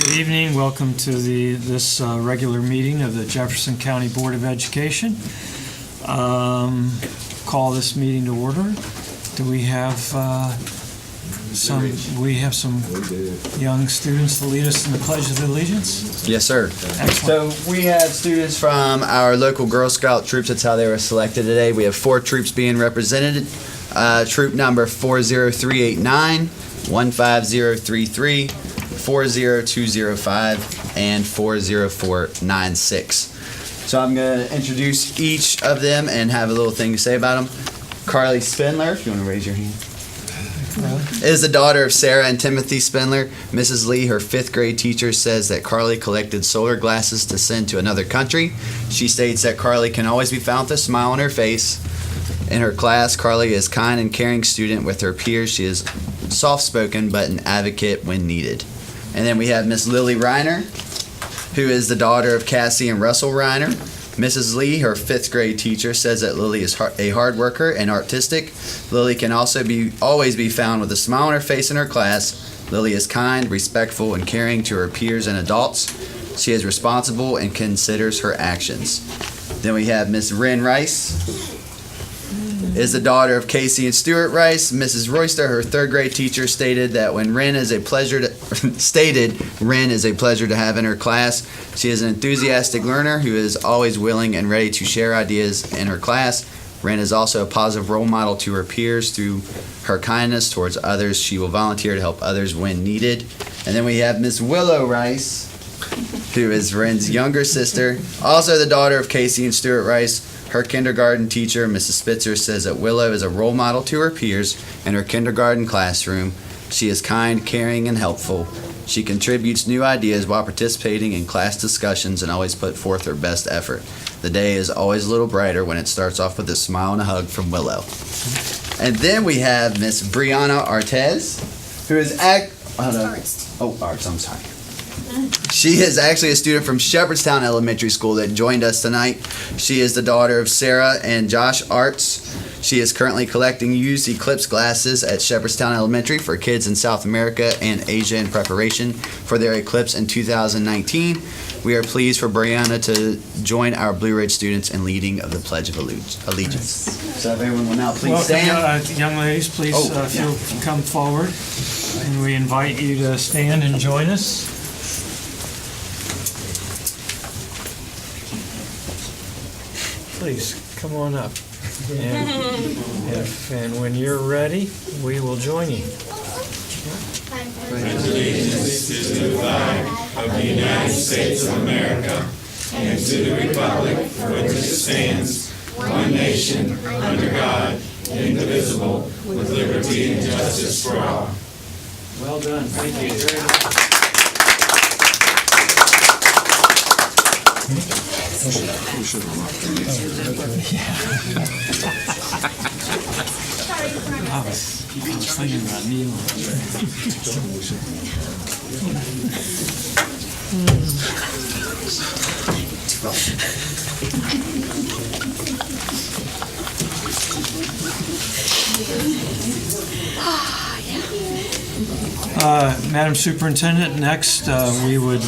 Good evening. Welcome to this regular meeting of the Jefferson County Board of Education. Call this meeting to order. Do we have some young students to lead us in the Pledge of Allegiance? Yes, sir. Excellent. So we have students from our local Girl Scout troops. That's how they were selected today. We have 4 troops being represented. Troop number 40389, 15033, 40205, and 40496. So I'm going to introduce each of them and have a little thing to say about them. Carly Spindler, if you want to raise your hand, is the daughter of Sarah and Timothy Spindler. Mrs. Lee, her 5th grade teacher, says that Carly collected solar glasses to send to another country. She states that Carly can always be found with a smile on her face. In her class, Carly is a kind and caring student with her peers. She is soft-spoken but an advocate when needed. And then we have Miss Lily Reiner, who is the daughter of Cassie and Russell Reiner. Mrs. Lee, her 5th grade teacher, says that Lily is a hard worker and artistic. Lily can also always be found with a smile on her face in her class. Lily is kind, respectful, and caring to her peers and adults. She is responsible and considers her actions. Then we have Miss Wren Rice, is the daughter of Casey and Stuart Rice. Mrs. Royster, her 3rd grade teacher, stated that Wren is a pleasure to have in her class. She is an enthusiastic learner who is always willing and ready to share ideas in her class. Wren is also a positive role model to her peers through her kindness towards others. She will volunteer to help others when needed. And then we have Miss Willow Rice, who is Wren's younger sister, also the daughter of Casey and Stuart Rice. Her kindergarten teacher, Mrs. Spitzer, says that Willow is a role model to her peers in her kindergarten classroom. She is kind, caring, and helpful. She contributes new ideas while participating in class discussions and always put forth her best effort. The day is always a little brighter when it starts off with a smile and a hug from Willow. And then we have Miss Brianna Artez, who is Arts, I'm sorry. She is actually a student from Shepherdstown Elementary School that joined us tonight. She is the daughter of Sarah and Josh Arts. She is currently collecting used Eclipse glasses at Shepherdstown Elementary for kids in South America and Asia in preparation for their Eclipse in 2019. We are pleased for Brianna to join our Blue Ridge students in leading of the Pledge of Allegiance. So if everyone will now please stand. Young ladies, please, if you'll come forward. And we invite you to stand and join us. Please, come on up. And when you're ready, we will join you. Pledge allegiance to the flag of the United States of America and to the republic for which it stands, one nation, under God, indivisible, with liberty and justice for all. Well done. Thank you very much. I was thinking about Neil. Madam Superintendent, next we would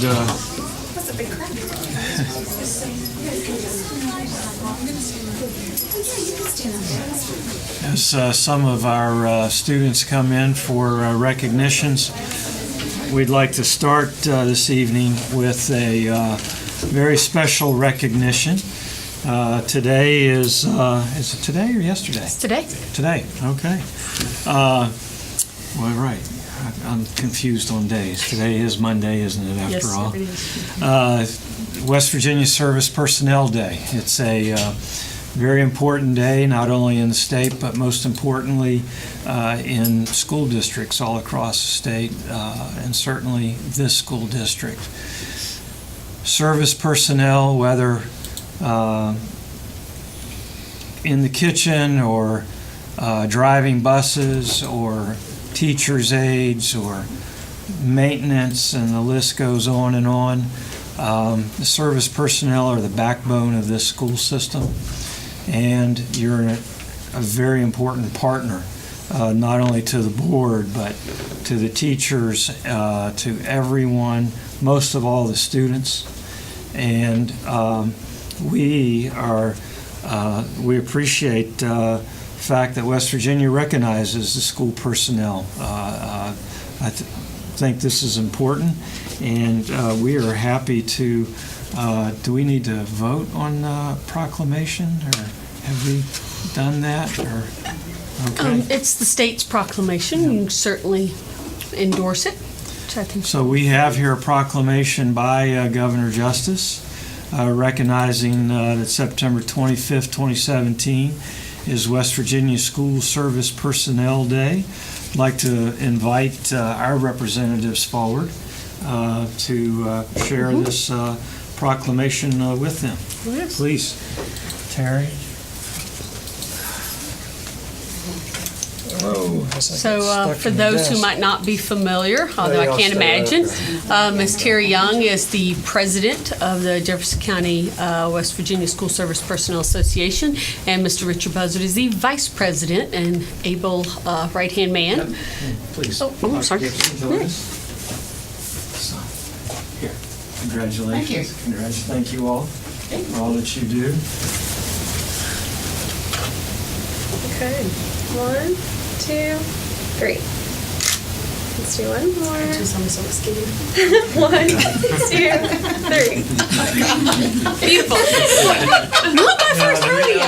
as some of our students come in for recognitions, we'd like to start this evening with a very special recognition. Today is it today or yesterday? It's today. Today, okay. Well, right. I'm confused on days. Today is Monday, isn't it, after all? Yes, it is. West Virginia Service Personnel Day. It's a very important day, not only in the state, but most importantly in school districts all across the state, and certainly this school district. Service personnel, whether in the kitchen or driving buses or teachers' aides or maintenance, and the list goes on and on. The service personnel are the backbone of this school system, and you're a very important partner not only to the board, but to the teachers, to everyone, most of all the students. And we appreciate the fact that West Virginia recognizes the school personnel. I think this is important, and we are happy to. Do we need to vote on proclamation, or have we done that? Or okay. It's the state's proclamation. You can certainly endorse it. So I think So we have here a proclamation by Governor Justice recognizing that September 25th, 2017 is West Virginia School Service Personnel Day. I'd like to invite our representatives forward to share this proclamation with them. Yes. Please, Terry. So for those who might not be familiar, although I can't imagine, Ms. Terry Young is the president of the Jefferson County West Virginia School Service Personnel Association, and Mr. Richard Buzzard is the vice president and able right-hand man. Please. Oh, I'm sorry. Join us. So, here, congratulations. Thank you all for all that you do. Okay. 1, 2, 3. Let's do one more. 1, 2, 3. Beautiful. Not my first rodeo.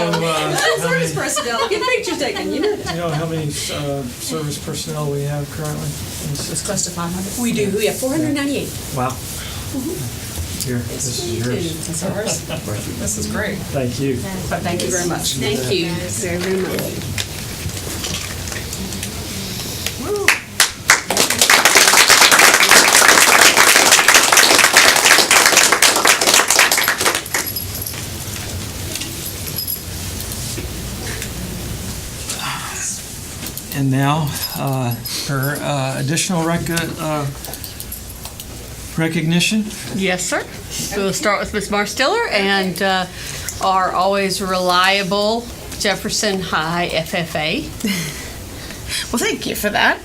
Service personnel. Get pictures taken, you know. Do you know how many service personnel we have currently in the system? Close to 500. We do. We have 498. Wow. Here, this is yours. That's ours. This is great. Thank you. Thank you very much. Thank you very, very much. And now, for additional recognition. Yes, sir. We'll start with Ms. Marstiller and our always reliable Jefferson High FFA. Well, thank you for that.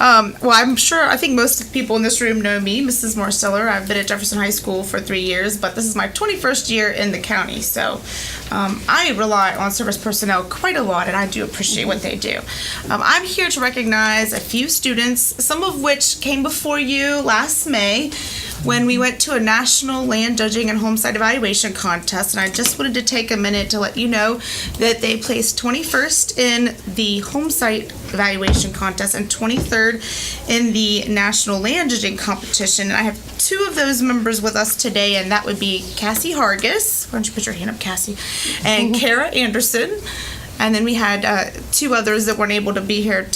I think most people in this room know me, Mrs. Marsteller. I've been at Jefferson High School for 3 years, but this is my 21st year in the county. So I rely on service personnel quite a lot, and I do appreciate what they do. I'm here to recognize a few students, some of which came before you last May when we went to a national land judging and home site evaluation contest. And I just wanted to take a minute to let you know that they placed 21st in the home site evaluation contest and 23rd in the national land judging competition. And I have 2 of those members with us today, and that would be Cassie Hargis. Why don't you put your hand up, Cassie? And Kara Anderson. And then we had 2 others that weren't able to be here.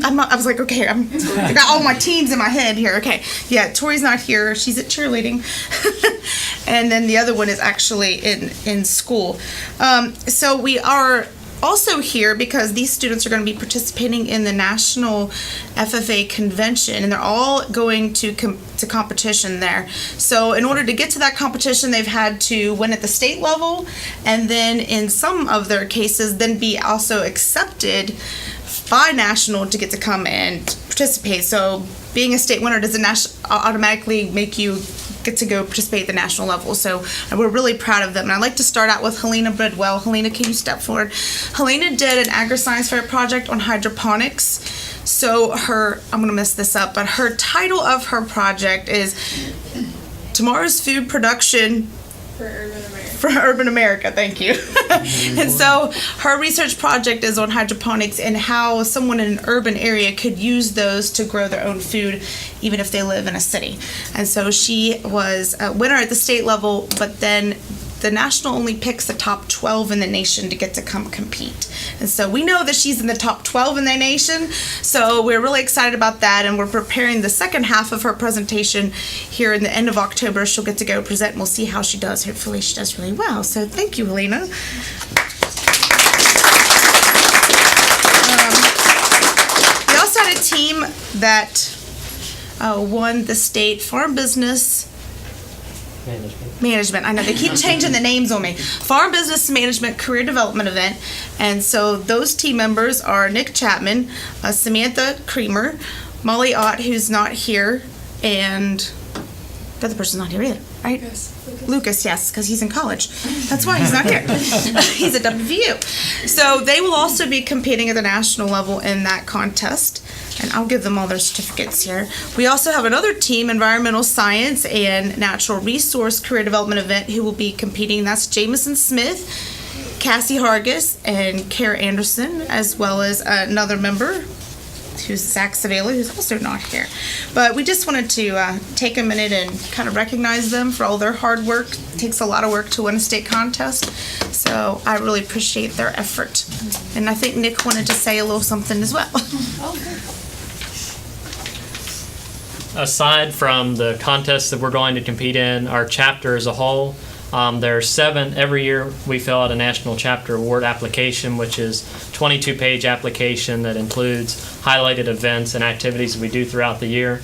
I was like, okay, I got all my teams in my head here. Okay, yeah, Tori's not here. She's at cheerleading. And then the other one is actually in school. So we are also here because these students are going to be participating in the National FFA Convention, and they're all going to competition there. So in order to get to that competition, they've had to win at the state level, and then in some of their cases, then be also accepted by national to get to come and participate. So being a state winner doesn't automatically make you get to go participate at the national level. So we're really proud of them. And I'd like to start out with Helena Bridwell. Helena, can you step forward? Helena did an agri-science fair project on hydroponics. So I'm going to mess this up, but her title of her project is Tomorrow's Food Production for Urban America, thank you. And so her research project is on hydroponics and how someone in an urban area could use those to grow their own food, even if they live in a city. And so she was a winner at the state level, but then the national only picks the top 12 in the nation to get to come compete. And so we know that she's in the top 12 in the nation, so we're really excited about that, and we're preparing the second half of her presentation here in the end of October. She'll get to go present, and we'll see how she does. Hopefully she does really well. So thank you, Helena. We also had a team that won the state farm business Management. I know they keep changing the names on me. Farm Business Management Career Development Event. And so those team members are Nick Chapman, Samantha Creamer, Molly Ott, who's not here, and the other person's not here either, right? Lucas, yes, because he's in college. That's why he's not here. He's at WVU. So they will also be competing at the national level in that contest. And I'll give them all their certificates here. We also have another team, Environmental Science and Natural Resource Career Development Event, who will be competing. That's Jameson Smith, Cassie Hargis, and Kara Anderson, as well as another member, who's Zach Savela, who's also not here. But we just wanted to take a minute and kind of recognize them for all their hard work. It takes a lot of work to win a state contest. So I really appreciate their effort. And I think Nick wanted to say a little something as well. Aside from the contests that we're going to compete in, our chapter as a whole, there are 7 every year. We fill out a national chapter award application, which is 22-page application that includes highlighted events and activities we do throughout the year.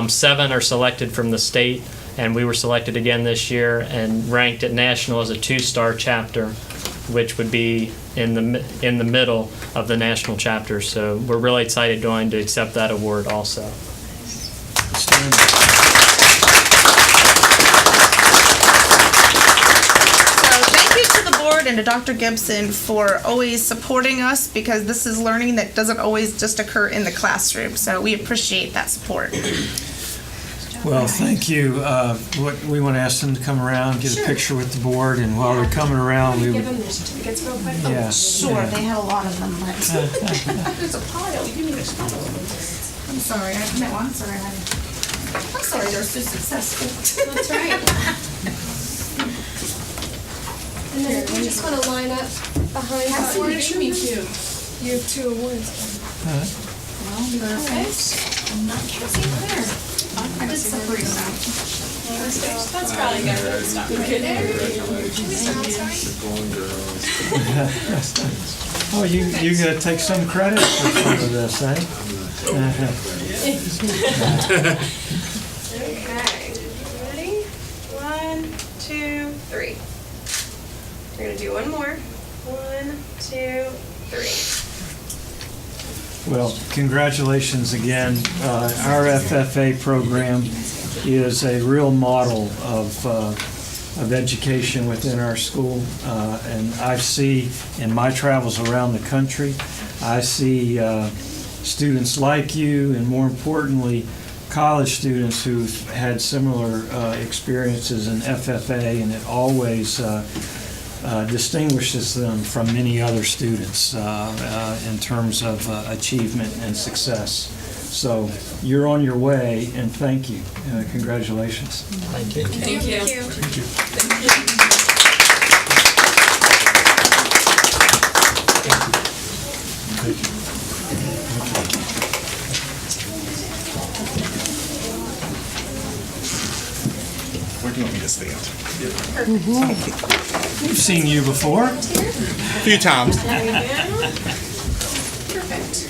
7 are selected from the state, and we were selected again this year and ranked at national as a 2-star chapter, which would be in the middle of the national chapter. So we're really excited going to accept that award also. And to Dr. Gibson for always supporting us, because this is learning that doesn't always just occur in the classroom. So we appreciate that support. Well, thank you. We want to ask them to come around, get a picture with the board, and while they're coming around, we Give them their certificates real quick. yeah. Sure, they have a lot of them. There's a pile. You need a pile. I'm sorry. I'm sorry they're so successful. That's right. And then we just want to line up behind. What did you two? You have 2 awards. Perfect. I'm not counting there. I did separate them. That's probably good. Stop right there. Oh, you gonna take some credit for some of this, eh? Okay. Ready? 1, 2, 3. We're going to do one more. 1, 2, 3. Well, congratulations again. Our FFA program is a real model of education within our school. And I see in my travels around the country, I see students like you, and more importantly, college students who've had similar experiences in FFA, and it always distinguishes them from many other students in terms of achievement and success. So you're on your way, and thank you. Congratulations. Thank you. Thank you. Where do you want me to stand? We've seen you before. A few times. There you go. Perfect.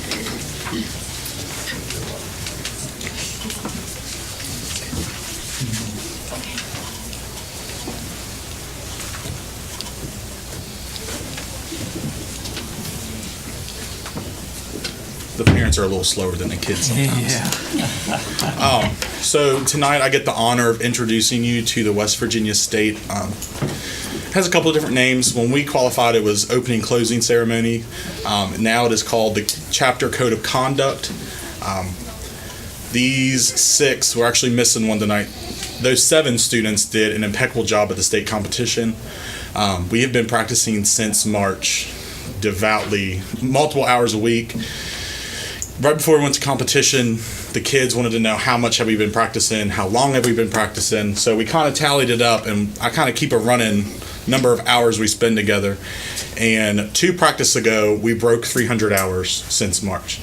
The parents are a little slower than the kids sometimes. Yeah. So tonight I get the honor of introducing you to the West Virginia State. Has a couple of different names. When we qualified, it was opening closing ceremony. Now it is called the Chapter Code of Conduct. These 6, we're actually missing one tonight. Those 7 students did an impeccable job at the state competition. We have been practicing since March, devoutly, multiple hours a week. Right before we went to competition, the kids wanted to know how much have we been practicing, how long have we been practicing. So we kind of tallied it up, and I kind of keep a running number of hours we spend together. And 2 practices ago, we broke 300 hours since March.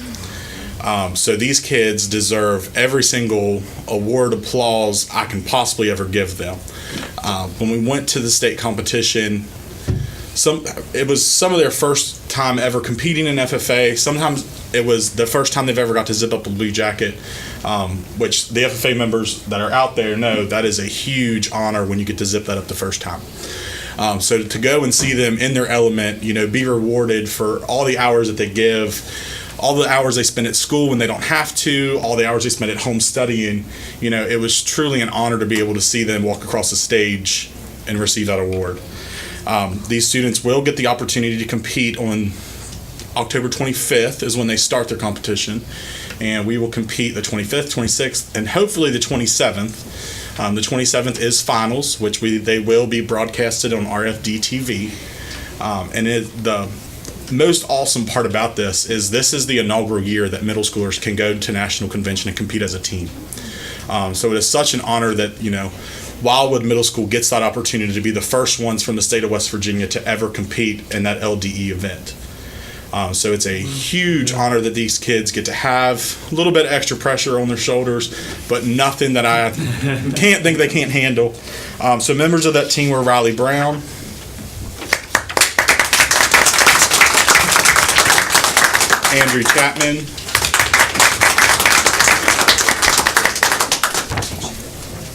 So these kids deserve every single award, applause I can possibly ever give them. When we went to the state competition, it was some of their first time ever competing in FFA. Sometimes it was the first time they've ever got to zip up a blue jacket, which the FFA members that are out there know that is a huge honor when you get to zip that up the first time. So to go and see them in their element, be rewarded for all the hours that they give, all the hours they spend at school when they don't have to, all the hours they spend at home studying, it was truly an honor to be able to see them walk across the stage and receive that award. These students will get the opportunity to compete on October 25th is when they start their competition, and we will compete the 25th, 26th, and hopefully the 27th. The 27th is finals, which they will be broadcasted on RFD TV. And the most awesome part about this is the inaugural year that middle schoolers can go to national convention and compete as a team. So it is such an honor that, Wildwood Middle School gets that opportunity to be the first ones from the state of West Virginia to ever compete in that LDE event. So it's a huge honor that these kids get to have. A little bit of extra pressure on their shoulders, but nothing that I can't think they can't handle. So members of that team were Riley Brown, Andrew Chapman,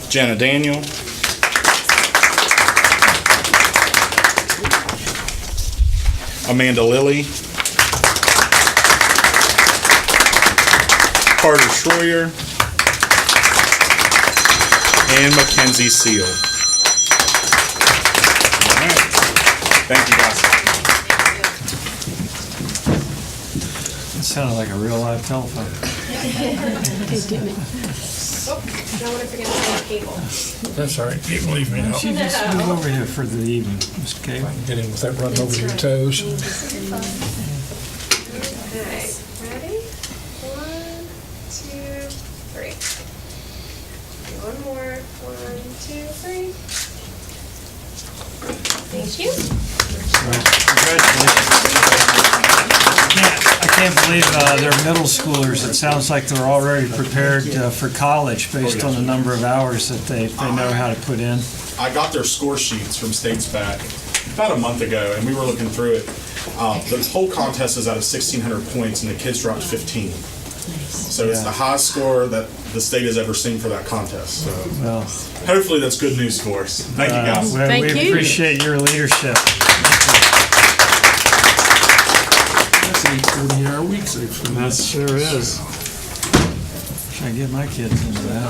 Jenna Daniel, Amanda Lilly, Carter Schroyer, and Mackenzie Seal. All right. Thank you, guys. It sounded like a real live telephone. Oh, don't want to forget the cable. That's all right. You can leave me out. She just move over here for the evening, Ms. Kay. Get in without running over your toes. Okay, ready? 1, 2, 3. One more. 1, 2, 3. Thank you. I can't believe they're middle schoolers. It sounds like they're already prepared for college based on the number of hours that they know how to put in. I got their score sheets from States Back about a month ago, and we were looking through it. The whole contest is out of 1,600 points, and the kids dropped 15. So it's the highest score that the state has ever seen for that contest. So Well, hopefully that's good news for us. Thank you, guys. well, Thank we you. appreciate your leadership. That's 8 40-hour weeks. That sure is. Should I get my kids into that?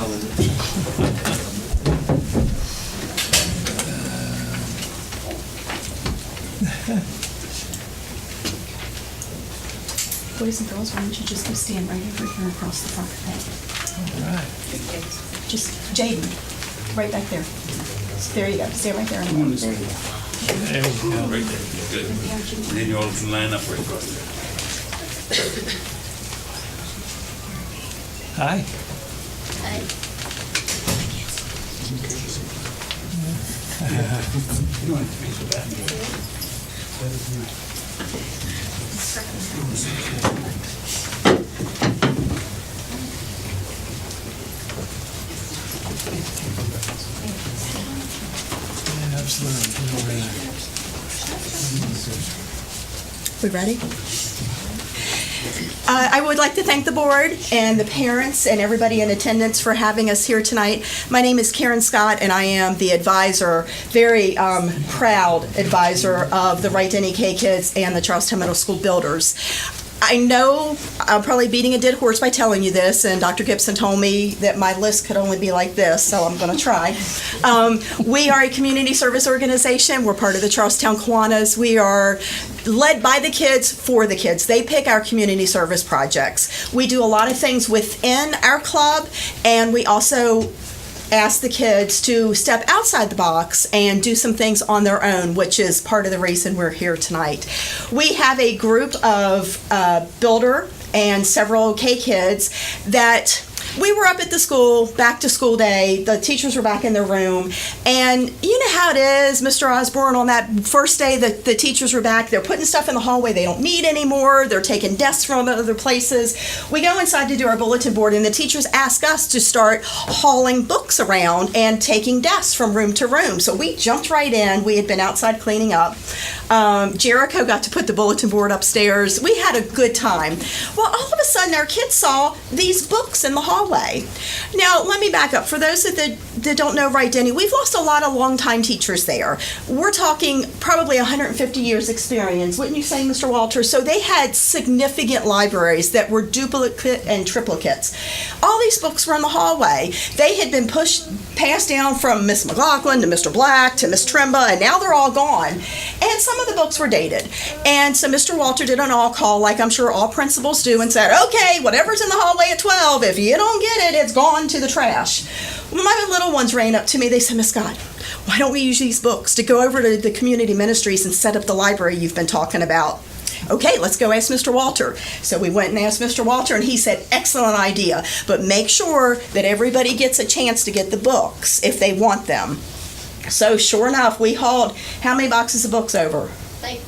Boys and girls, why don't you just go stand right over here across the front of All right. Just Jaden, right back there. There you go. Stay right there. There you go. There we go. Right there, good. And then you all can line up right across there. Hi. Absolutely. We ready? I would like to thank the board and the parents and everybody in attendance for having us here tonight. My name is Karen Scott, and I am the advisor, very proud advisor of the Right to NEK Kids and the Charlestown Middle School Builders. I know I'm probably beating a dead horse by telling you this, and Dr. Gibson told me that my list could only be like this, so I'm going to try. We are a community service organization. We're part of the Charlestown Kiwanis. We are led by the kids for the kids. They pick our community service projects. We do a lot of things within our club, and we also ask the kids to step outside the box and do some things on their own, which is part of the reason we're here tonight. We have a group of builder and several K kids that we were up at the school, back to school day, the teachers were back in their room, and you know how it is, Mr. Osborne, on that first day that the teachers were back, they're putting stuff in the hallway they don't need anymore, they're taking desks from other places. We go inside to do our bulletin board, and the teachers ask us to start hauling books around and taking desks from room to room. So we jumped right in. We had been outside cleaning up. Jericho got to put the bulletin board upstairs. We had a good time. Well, all of a sudden, our kids saw these books in the hallway. Now, let me back up. For those that don't know Wright Denny, we've lost a lot of longtime teachers there. We're talking probably 150 years experience, wouldn't you say, Mr. Walter? So they had significant libraries that were duplicate and triplicates. All these books were in the hallway. They had been passed down from Miss McLaughlin to Mr. Black to Miss Trimba, and now they're all gone. And some of the books were dated. And so Mr. Walter did an all-call, like I'm sure all principals do, and said, okay, whatever's in the hallway at 12, if you don't get it, it's gone to the trash. Well, my little ones ran up to me. They said, Miss Scott, why don't we use these books to go over to the community ministries and set up the library you've been talking about? Okay, let's go ask Mr. Walter. So we went and asked Mr. Walter, and he said, excellent idea, but make sure that everybody gets a chance to get the books if they want them. So sure enough, we hauled how many boxes of books over? Like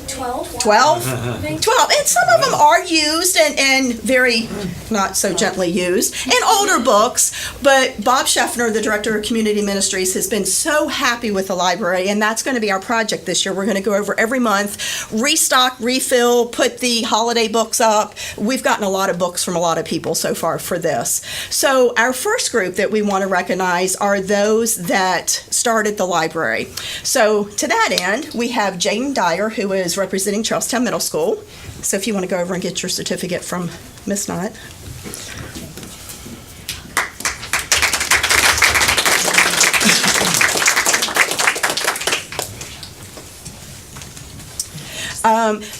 12? 12? 12. And some of them are used and very not so gently used, and older books. But Bob Scheffner, the Director of Community Ministries, has been so happy with the library, and that's going to be our project this year. We're going to go over every month, restock, refill, put the holiday books up. We've gotten a lot of books from a lot of people so far for this. So our first group that we want to recognize are those that started the library. So to that end, we have Jaden Dyer, who is representing Charlestown Middle School. So if you want to go over and get your certificate from Miss Knott.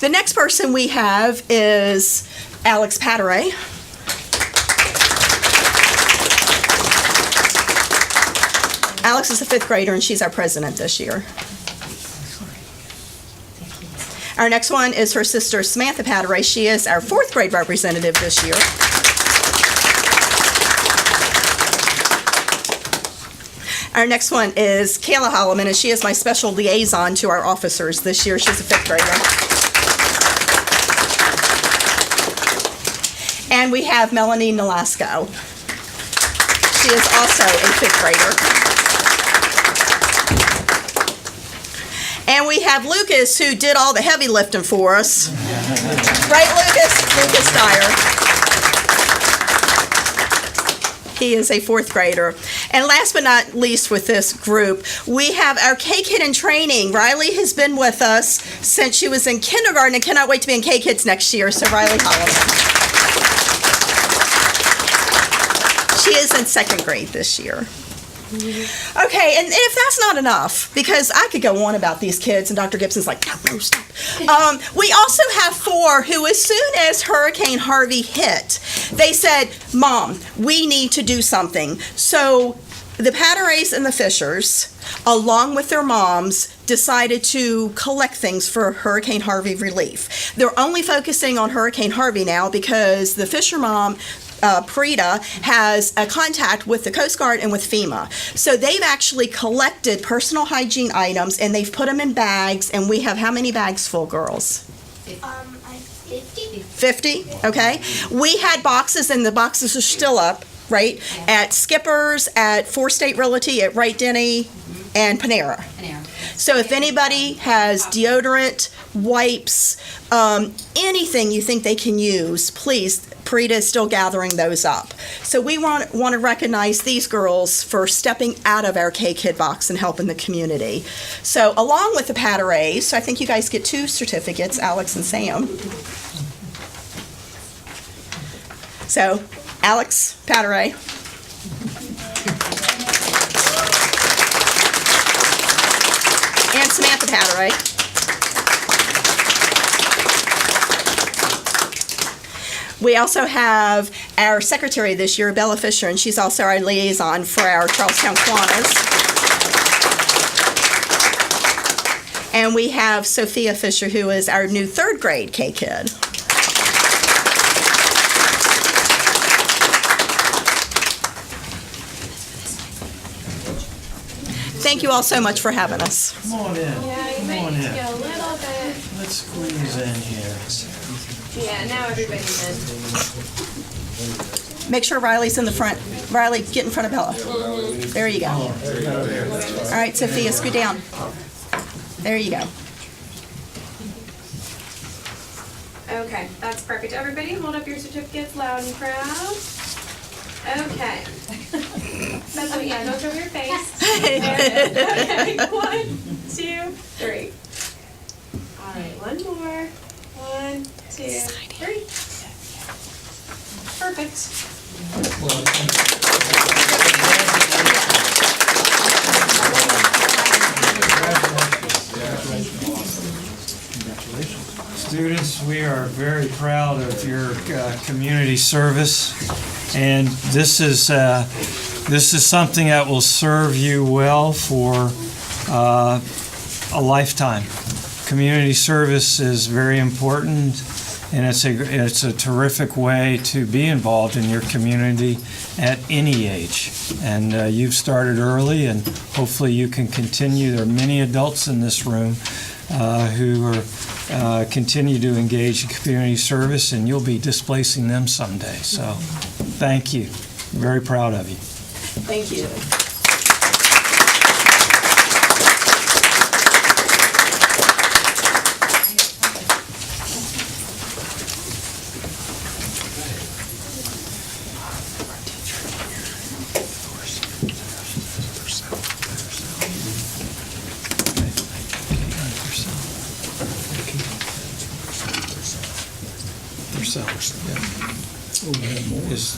The next person we have is Alex Patteray. Alex is a 5th grader, and she's our president this year. Our next one is her sister, Samantha Patteray. She is our 4th grade representative this year. Our next one is Kayla Holloman, and she is my special liaison to our officers this year. She's a 5th grader. And we have Melanie Nolasco. She is also a 5th grader. And we have Lucas, who did all the heavy lifting for us. Right, Lucas? Lucas Dyer. He is a 4th grader. And last but not least with this group, we have our K-Kid in training. Riley has been with us since she was in kindergarten and cannot wait to be in K-Kids next year. So Riley Holloman. She is in 2nd grade this year. Okay, and if that's not enough, because I could go on about these kids, and Dr. Gibson's like, no, stop. We also have 4 who, as soon as Hurricane Harvey hit, they said, Mom, we need to do something. So the Patterays and the Fishers, along with their moms, decided to collect things for Hurricane Harvey relief. They're only focusing on Hurricane Harvey now because the Fisher mom, Parita, has a contact with the Coast Guard and with FEMA. So they've actually collected personal hygiene items, and they've put them in bags, and we have how many bags full, girls? 50. 50, okay. We had boxes, and the boxes are still up, right? At Skipper's, at 4 State Realty, at Wright Denny, and Panera. So if anybody has deodorant, wipes, anything you think they can use, please, Parita is still gathering those up. So we want to recognize these girls for stepping out of our K-Kid box and helping the community. So along with the Patterays, so I think you guys get 2 certificates, Alex and Sam. So Alex Patteray. And Samantha Patteray. We also have our secretary this year, Bella Fisher, and she's also our liaison for our Charlestown Kiwanis. And we have Sophia Fisher, who is our new 3rd grade K-Kid. Thank you all so much for having us. Come on in. Yeah, you might need to go a little bit. Let's squeeze in here. Yeah, now everybody's in. Make sure Riley's in the front. Riley, get in front of Bella. There you go. All right, Sophia, scoot down. There you go. Okay, that's perfect. Everybody, hold up your certificates loud and proud. Okay. That's what, yeah, don't show your face. Okay, 1, 2, 3. All right, one more. 1, 2, 3. Perfect. Students, we are very proud of your community service, and this is something that will serve you well for a lifetime. Community service is very important, and it's a terrific way to be involved in your community at any age. And you've started early, and hopefully you can continue. There are many adults in this room who are continue to engage in community service, and you'll be displacing them someday. So thank you. Very proud of you. Thank you.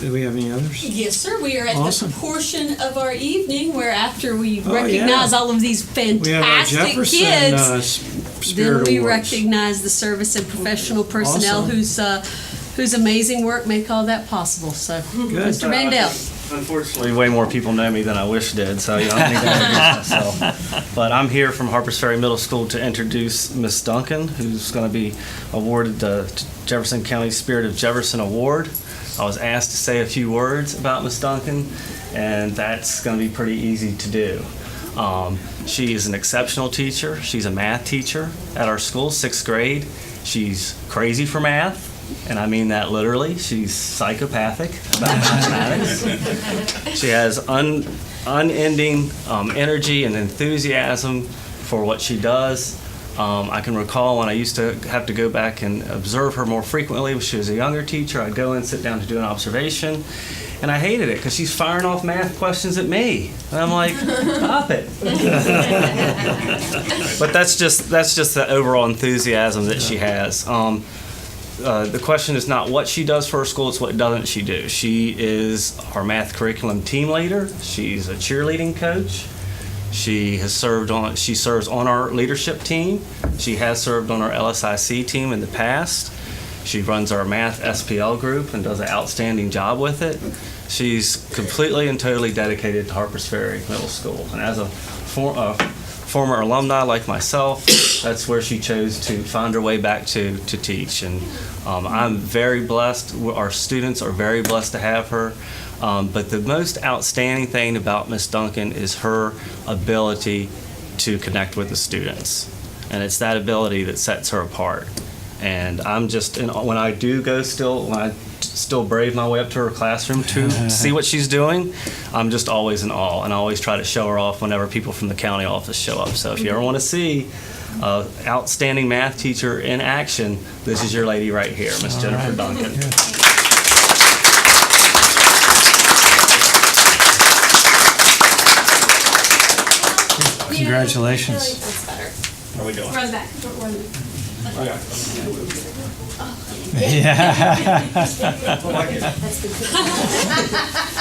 Do we have any others? Yes, sir. We are at Awesome. the portion of our evening where after we Oh, recognize yeah. all of these We have our fantastic Jefferson kids, Spirit then we Awards. recognize the service and professional personnel Awesome. whose amazing work make all that possible. So, Mr. Vandell. Unfortunately, way more people know me than I wish did, so I don't need to introduce myself. But I'm here from Harpers Ferry Middle School to introduce Miss Duncan, who's going to be awarded the Jefferson County Spirit of Jefferson Award. I was asked to say a few words about Miss Duncan, and that's going to be pretty easy to do. She is an exceptional teacher. She's a math teacher at our school, 6th grade. She's crazy for math. And I mean that literally. She's psychopathic about mathematics. She has unending energy and enthusiasm for what she does. I can recall when I used to have to go back and observe her more frequently when she was a younger teacher. I'd go and sit down to do an observation, and I hated it because she's firing off math questions at me. And I'm like, stop it. But that's just the overall enthusiasm that she has. The question is not what she does for her school, it's what doesn't she do. She is our math curriculum team leader. She's a cheerleading coach. She serves on our leadership team. She has served on our LSIC team in the past. She runs our math SPL group and does an outstanding job with it. She's completely and totally dedicated to Harpers Ferry Middle School. And as a former alumni like myself, that's where she chose to find her way back to teach. And I'm very blessed. Our students are very blessed to have her. But the most outstanding thing about Miss Duncan is her ability to connect with the students. And it's that ability that sets her apart. And I'm just, when I still brave my way up to her classroom to see what she's doing, I'm just always in awe. And I always try to show her off whenever people from the county office show up. So if you ever want to see an outstanding math teacher in action, this is your lady right here, Miss Jennifer Duncan. Congratulations. That's better. How are we doing? Run back. Yeah.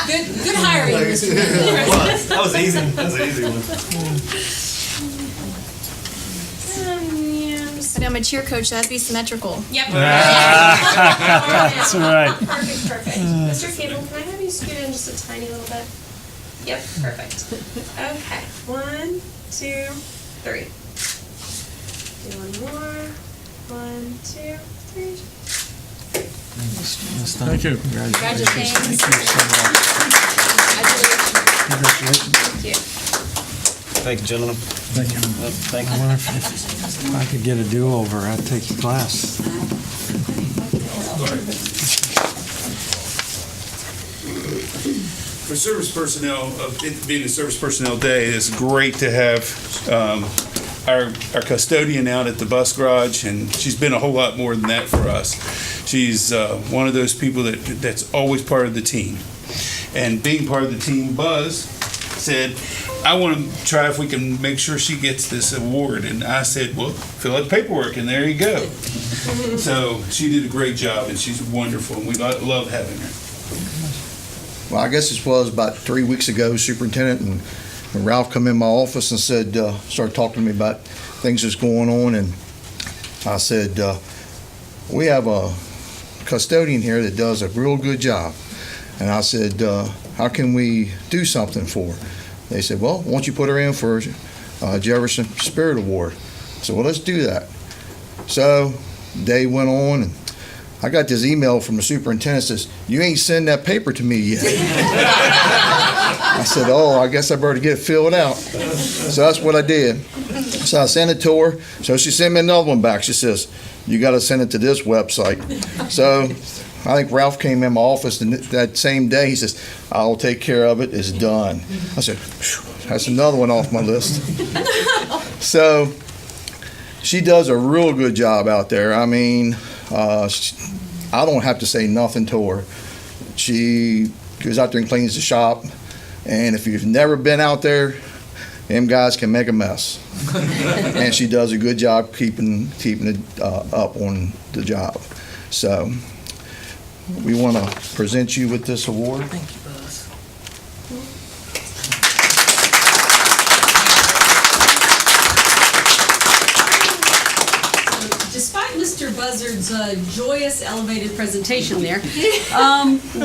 Good hiring, Mr. Vandell. That was easy. That was an easy one. But I'm a cheer coach, so it has to be symmetrical. Yep. That's right. Perfect. Mr. Cable, can I have you scoot in just a tiny little bit? Yep, perfect. Okay, 1, 2, 3. Do one more. 1, 2, 3. Thank you. Congratulations. Thanks. Thank you so much. Congratulations. Thank you. Thank you, gentlemen. Thank you. Thank I wonder if I could get a do-over. I'd take your class. For service personnel, it being a Service Personnel Day, it's great to have our custodian out at the bus garage, and she's been a whole lot more than that for us. She's one of those people that's always part of the team. And being part of the team, Buzz said, I want to try if we can make sure she gets this award. And I said, well, fill out the paperwork, and there you go. So she did a great job, and she's wonderful, and we love having her. Well, I guess this was about 3 weeks ago, Superintendent, and Ralph come in my office and said, started talking to me about things that's going on, and I said, we have a custodian here that does a real good job. And I said, how can we do something for her? They said, well, why don't you put her in for Jefferson Spirit Award? I said, well, let's do that. So day went on, and I got this email from the superintendent that says, you ain't sent that paper to me yet. I said, oh, I guess I better get it filled out. So that's what I did. So I sent it to her. So she sent me another one back. She says, you got to send it to this website. So I think Ralph came in my office and that same day. He says, I'll take care of it. It's done. I said, that's another one off my list. So she does a real good job out there. I mean, I don't have to say nothing to her. She goes out there and cleans the shop. And if you've never been out there, them guys can make a mess. And she does a good job keeping it up on the job. So we want to present you with this award. Thank you, Buzz. Despite Mr. Buzzard's joyous, elevated presentation there,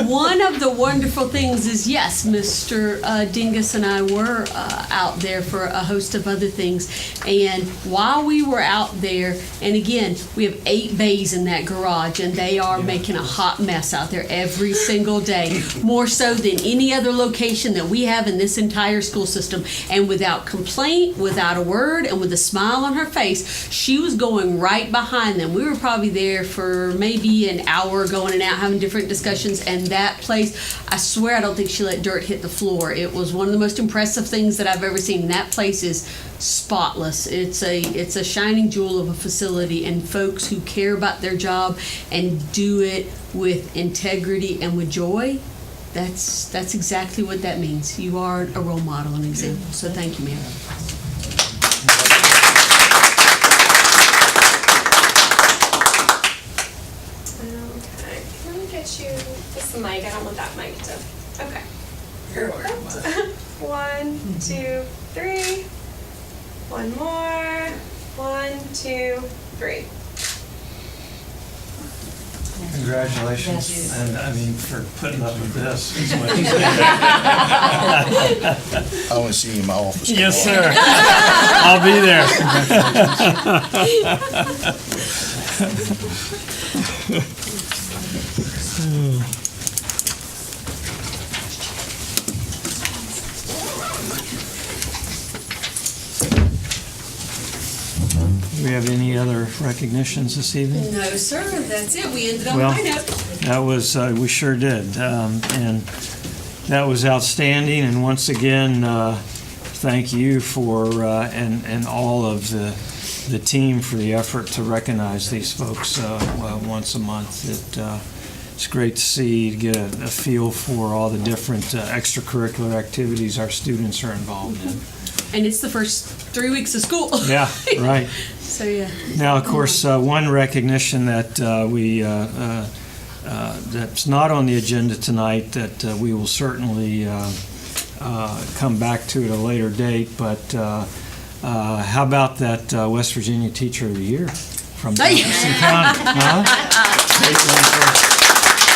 one of the wonderful things is, yes, Mr. Dingus and I were out there for a host of other things. And while we were out there, and again, we have 8 bays in that garage, and they are making a hot mess out there every single day, more so than any other location that we have in this entire school system. And without complaint, without a word, and with a smile on her face, she was going right behind them. We were probably there for maybe an hour, going in and out, having different discussions, and that place, I swear I don't think she let dirt hit the floor. It was one of the most impressive things that I've ever seen. That place is spotless. It's a shining jewel of a facility, and folks who care about their job and do it with integrity and with joy, that's exactly what that means. You are a role model and example. So thank you, ma'am. Okay, let me get you this mic. I don't want that mic to. Okay. Perfect. 1, 2, 3. One more. 1, 2, 3. Congratulations, and I mean, for putting up with this. I want to see you in my office. Yes, sir. I'll be there. Do we have any other recognitions this evening? No, sir. That's it. We ended on Well, a high note. that was, we sure did. And that was outstanding. And once again, thank you for, and all of the team for the effort to recognize these folks once a month. It's great to see, to get a feel for all the different extracurricular activities our students are involved in. And it's the first 3 weeks of school. Yeah, right. So, yeah. Now, of course, one recognition that that's not on the agenda tonight that we will certainly come back to at a later date, but how about that West Virginia Teacher of the Year from Jefferson County? Great one for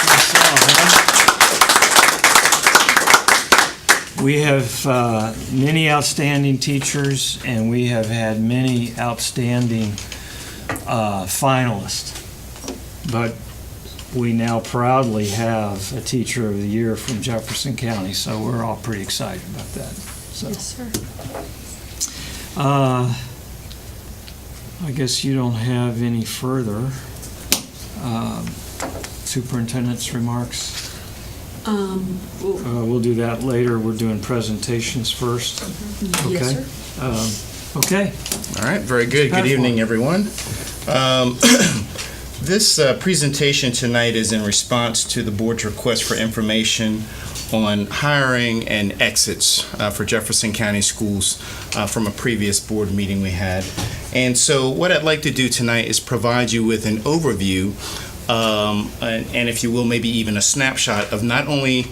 myself, huh? We have many outstanding teachers, and we have had many outstanding finalists. But we now proudly have a Teacher of the Year from Jefferson County, so we're all pretty excited about that. So, Yes, sir. I guess you don't have any further superintendent's remarks. We'll do that later. We're doing presentations first. Yes, Okay. sir. Okay. All right, very good. Good evening, everyone. This presentation tonight is in response to the board's request for information on hiring and exits for Jefferson County Schools from a previous board meeting we had. And so what I'd like to do tonight is provide you with an overview, and if you will, maybe even a snapshot of not only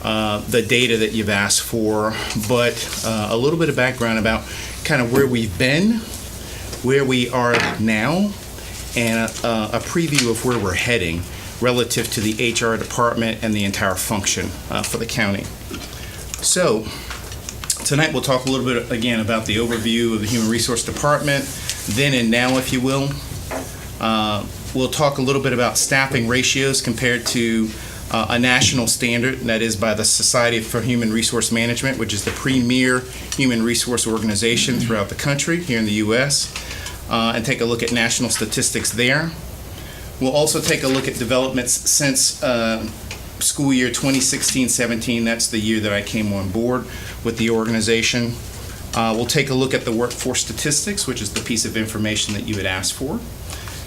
the data that you've asked for, but a little bit of background about kind of where we've been, where we are now, and a preview of where we're heading relative to the HR department and the entire function for the county. So tonight we'll talk a little bit again about the overview of the Human Resource Department, then and now, if you will. We'll talk a little bit about staffing ratios compared to a national standard, and that is by the Society for Human Resource Management, which is the premier human resource organization throughout the country here in the U.S., and take a look at national statistics there. We'll also take a look at developments since school year 2016-17. That's the year that I came on board with the organization. We'll take a look at the workforce statistics, which is the piece of information that you had asked for.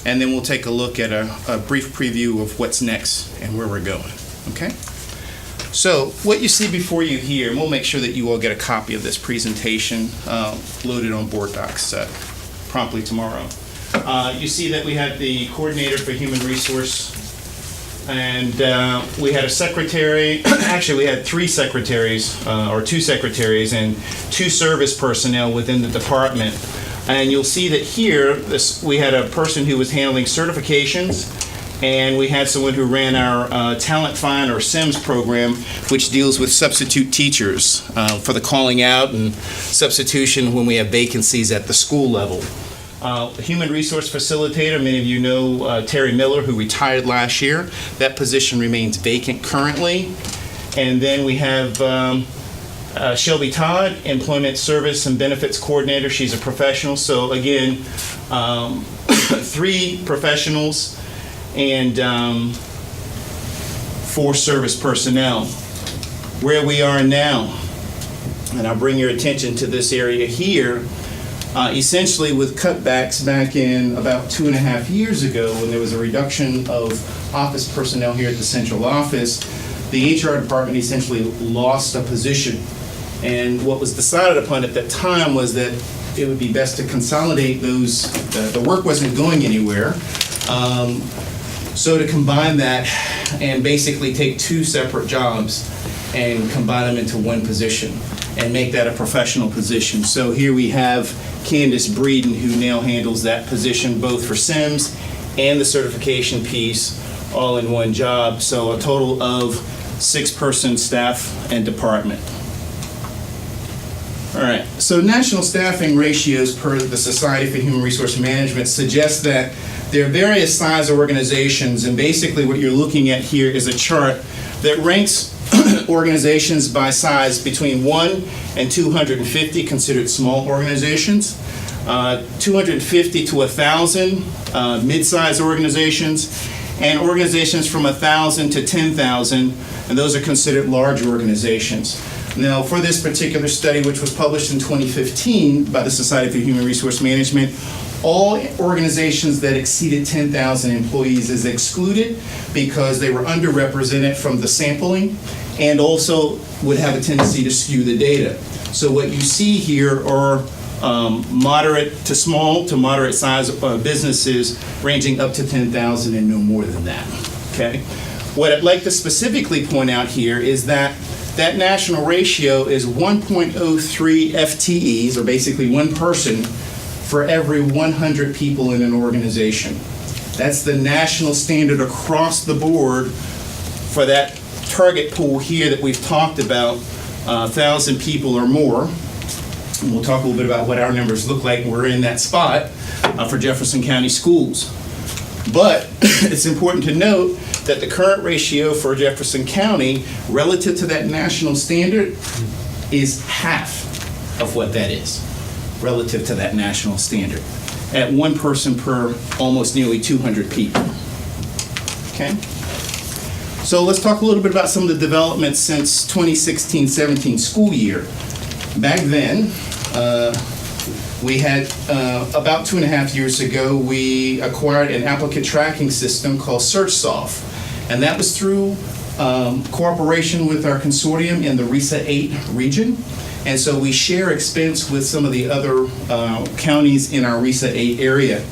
And then we'll take a look at a brief preview of what's next and where we're going. Okay? So what you see before you here, and we'll make sure that you all get a copy of this presentation loaded on board docs promptly tomorrow. You see that we have the coordinator for human resource, and we had a secretary. Actually, we had three secretaries, or two secretaries, and two service personnel within the department. And you'll see that here, we had a person who was handling certifications, and we had someone who ran our Talent Find or SIMS program, which deals with substitute teachers for the calling out and substitution when we have vacancies at the school level. Human resource facilitator, many of you know Terry Miller, who retired last year. That position remains vacant currently. And then we have Shelby Todd, Employment Service and Benefits Coordinator. She's a professional. So again, three professionals and four service personnel. Where we are now, and I'll bring your attention to this area here, essentially with cutbacks back in about 2.5 years ago when there was a reduction of office personnel here at the central office, the HR department essentially lost a position. And what was decided upon at that time was that it would be best to consolidate those, the work wasn't going anywhere. So to combine that and basically take two separate jobs and combine them into one position and make that a professional position. So here we have Candace Breeden, who now handles that position both for SIMS and the certification piece all in one job. So a total of 6-person staff and department. All right, so national staffing ratios per the Society for Human Resource Management suggest that there are various size organizations, and basically what you're looking at here is a chart that ranks organizations by size between 1 and 250, considered small organizations, 250 to 1,000, mid-sized organizations, and organizations from 1,000 to 10,000, and those are considered large organizations. Now, for this particular study, which was published in 2015 by the Society for Human Resource Management, all organizations that exceeded 10,000 employees is excluded because they were underrepresented from the sampling and also would have a tendency to skew the data. So what you see here are moderate to small to moderate size businesses ranging up to 10,000 and no more than that, okay? What I'd like to specifically point out here is that that national ratio is 1.03 FTEs, or basically one person, for every 100 people in an organization. That's the national standard across the board for that target pool here that we've talked about, 1,000 people or more. And we'll talk a little bit about what our numbers look like when we're in that spot for Jefferson County Schools. But it's important to note that the current ratio for Jefferson County relative to that national standard is half of what that is relative to that national standard at one person per almost nearly 200 people. Okay? So let's talk a little bit about some of the developments since 2016-17 school year. Back then, We had, about 2.5 years ago, we acquired an applicant tracking system called SearchSoft. And that was through cooperation with our consortium in the RISA 8 region. And so we share expense with some of the other counties in our RISA 8 area.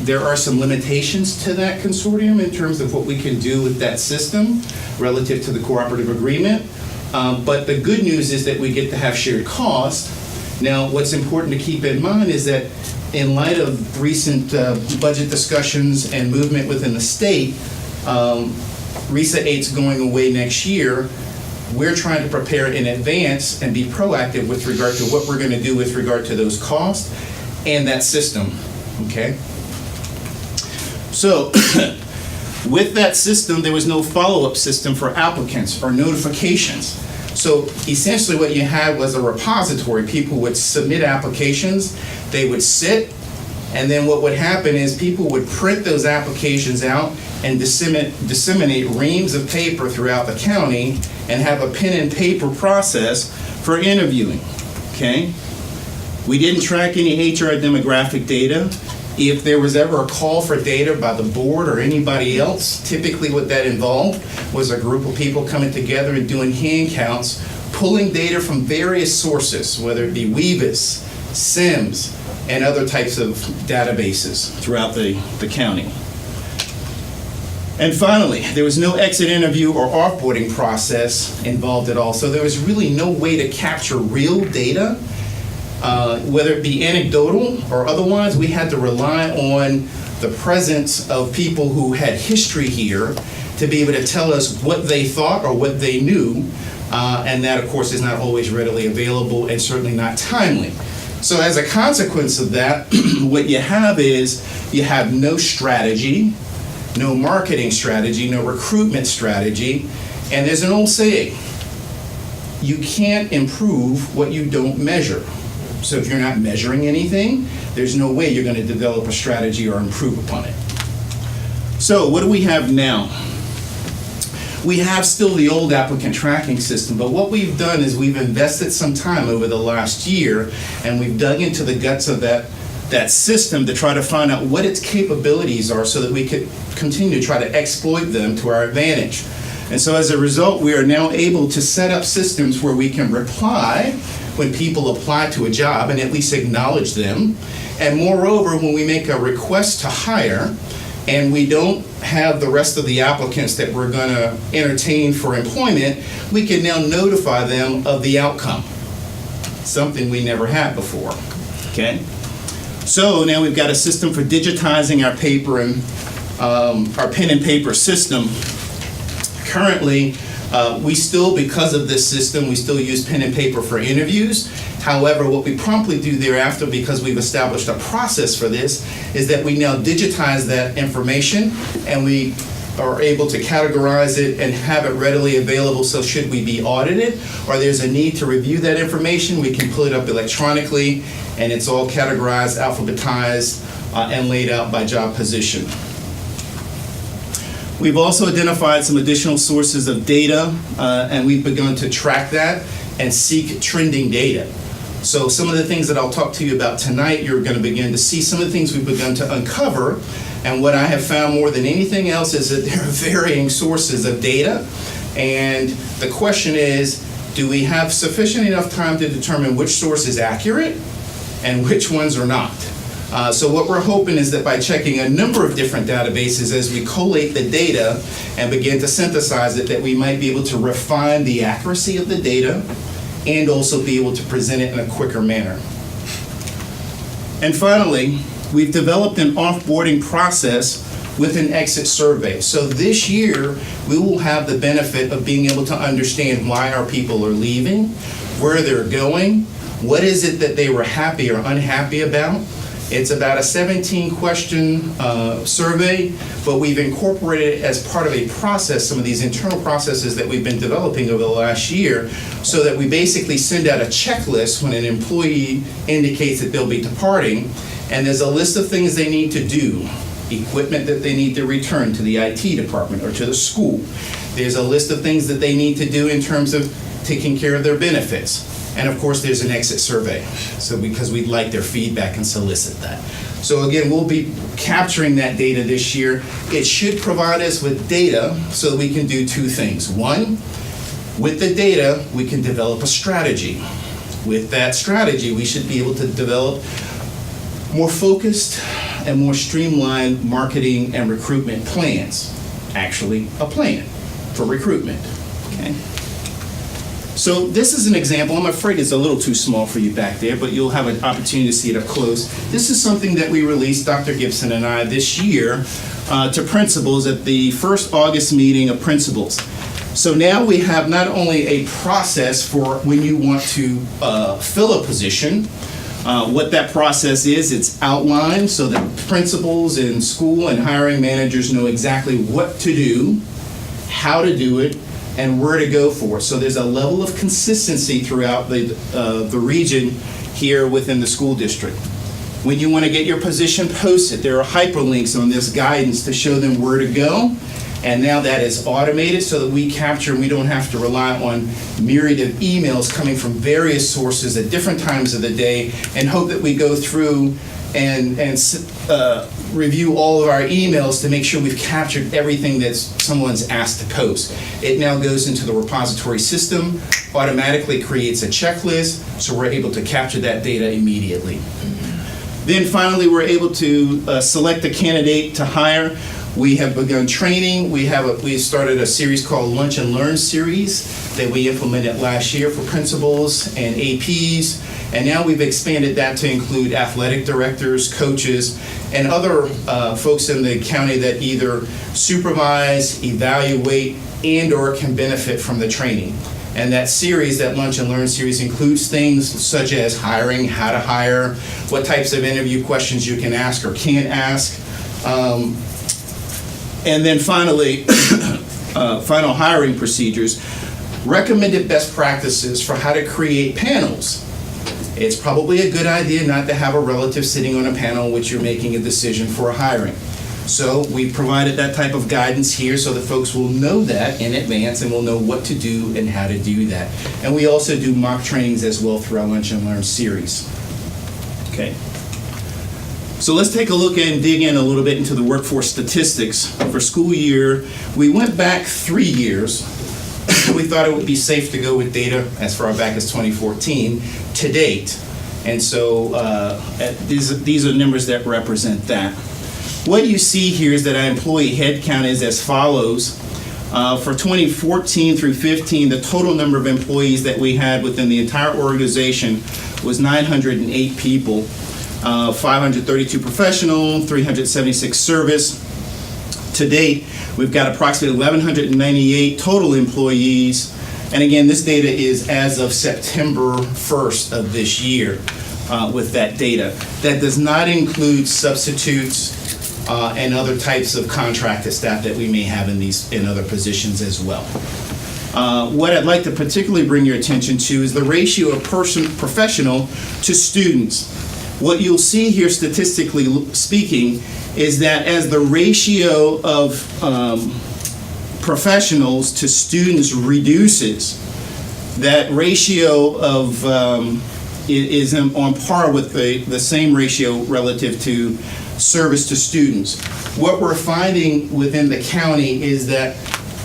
There are some limitations to that consortium in terms of what we can do with that system relative to the cooperative agreement. But the good news is that we get to have shared costs. Now, what's important to keep in mind is that in light of recent budget discussions and movement within the state, RISA 8's going away next year. We're trying to prepare in advance and be proactive with regard to what we're going to do with regard to those costs and that system, okay? So, with that system, there was no follow-up system for applicants or notifications. So essentially what you had was a repository. People would submit applications, they would sit, and then what would happen is people would print those applications out and disseminate reams of paper throughout the county and have a pen and paper process for interviewing, okay? We didn't track any HR demographic data. If there was ever a call for data by the board or anybody else, typically what that involved was a group of people coming together and doing hand counts, pulling data from various sources, whether it be Weavis, SIMS, and other types of databases throughout the county. And finally, there was no exit interview or offboarding process involved at all, so there was really no way to capture real data. Whether it be anecdotal or otherwise, we had to rely on the presence of people who had history here to be able to tell us what they thought or what they knew, and that, of course, is not always readily available and certainly not timely. So as a consequence of that, what you have is you have no strategy, no marketing strategy, no recruitment strategy, and there's an old saying, you can't improve what you don't measure. So if you're not measuring anything, there's no way you're going to develop a strategy or improve upon it. So what do we have now? We have still the old applicant tracking system, but what we've done is we've invested some time over the last year, and we've dug into the guts of that system to try to find out what its capabilities are so that we could continue to try to exploit them to our advantage. And so as a result, we are now able to set up systems where we can reply when people apply to a job and at least acknowledge them. And moreover, when we make a request to hire and we don't have the rest of the applicants that we're going to entertain for employment, we can now notify them of the outcome, something we never had before, okay? So now we've got a system for digitizing our paper and our pen and paper system. Currently, we still, because of this system, we still use pen and paper for interviews. However, what we promptly do thereafter, because we've established a process for this, is that we now digitize that information and we are able to categorize it and have it readily available, so should we be audited or there's a need to review that information, we can pull it up electronically and it's all categorized, alphabetized, and laid out by job position. We've also identified some additional sources of data, and we've begun to track that and seek trending data. So some of the things that I'll talk to you about tonight, you're going to begin to see some of the things we've begun to uncover. And what I have found more than anything else is that there are varying sources of data. And the question is, do we have sufficient enough time to determine which source is accurate and which ones are not? So what we're hoping is that by checking a number of different databases as we collate the data and begin to synthesize it, that we might be able to refine the accuracy of the data and also be able to present it in a quicker manner. And finally, we've developed an offboarding process with an exit survey. So this year, we will have the benefit of being able to understand why our people are leaving, where they're going, what is it that they were happy or unhappy about. It's about a 17-question survey, but we've incorporated as part of a process some of these internal processes that we've been developing over the last year, so that we basically send out a checklist when an employee indicates that they'll be departing, and there's a list of things they need to do, equipment that they need to return to the IT department or to the school. There's a list of things that they need to do in terms of taking care of their benefits. And of course, there's an exit survey, so because we'd like their feedback and solicit that. So again, we'll be capturing that data this year. It should provide us with data so that we can do two things. One, with the data, we can develop a strategy. With that strategy, we should be able to develop more focused and more streamlined marketing and recruitment plans. Actually, a plan for recruitment. Okay. So this is an example. I'm afraid it's a little too small for you back there, but you'll have an opportunity to see it up close. This is something that we released, Dr. Gibson and I, this year to principals at the first August meeting of principals. So now we have not only a process for when you want to fill a position, what that process is, it's outlined so that principals in school and hiring managers know exactly what to do, how to do it, and where to go for it. So there's a level of consistency throughout the region here within the school district. When you want to get your position posted, there are hyperlinks on this guidance to show them where to go. And now that is automated so that we capture, and we don't have to rely on myriad of emails coming from various sources at different times of the day and hope that we go through and review all of our emails to make sure we've captured everything that someone's asked to post. It now goes into the repository system, automatically creates a checklist, so we're able to capture that data immediately. Then finally, we're able to select a candidate to hire. We have begun training. We started a series called Lunch and Learn series that we implemented last year for principals and APs. And now we've expanded that to include athletic directors, coaches, and other folks in the county that either supervise, evaluate, and or can benefit from the training. And that series, that Lunch and Learn series, includes things such as hiring, how to hire, what types of interview questions you can ask or can't ask. And then finally, final hiring procedures, recommended best practices for how to create panels. It's probably a good idea not to have a relative sitting on a panel which you're making a decision for hiring. So we provided that type of guidance here so that folks will know that in advance and will know what to do and how to do that. And we also do mock trainings as well through our Lunch and Learn series. Okay. So let's take a look and dig in a little bit into the workforce statistics for school year. We went back 3 years. We thought it would be safe to go with data as far back as 2014 to date. And so these are numbers that represent that. What you see here is that our employee headcount is as follows. For 2014 through 15, the total number of employees that we had within the entire organization was 908 people. 532 professional, 376 service. To date, we've got approximately 1,198 total employees. And again, this data is as of September 1st of this year with that data. That does not include substitutes and other types of contracted staff that we may have in other positions as well. What I'd like to particularly bring your attention to is the ratio of professional to students. What you'll see here, statistically speaking, is that as the ratio of professionals to students reduces, that ratio of is on par with the same ratio relative to service to students. What we're finding within the county is that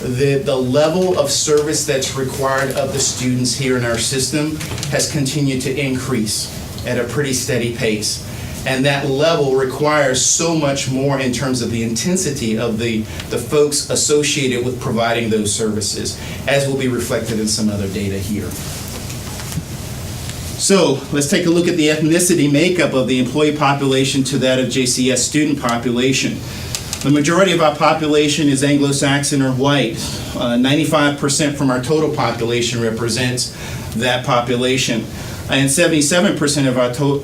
the level of service that's required of the students here in our system has continued to increase at a pretty steady pace. And that level requires so much more in terms of the intensity of the folks associated with providing those services, as will be reflected in some other data here. So let's take a look at the ethnicity makeup of the employee population to that of JCS student population. The majority of our population is Anglo-Saxon or white. 95% from our total population represents that population, and 77% of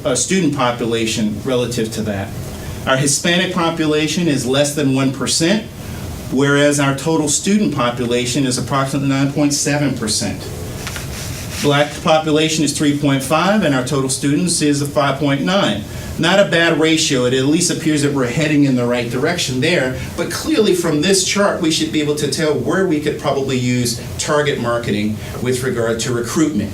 our student population relative to that. Our Hispanic population is less than 1%, whereas our total student population is approximately 9.7%. Black population is 3.5, and our total students is a 5.9. Not a bad ratio. It at least appears that we're heading in the right direction there, but clearly from this chart we should be able to tell where we could probably use target marketing with regard to recruitment.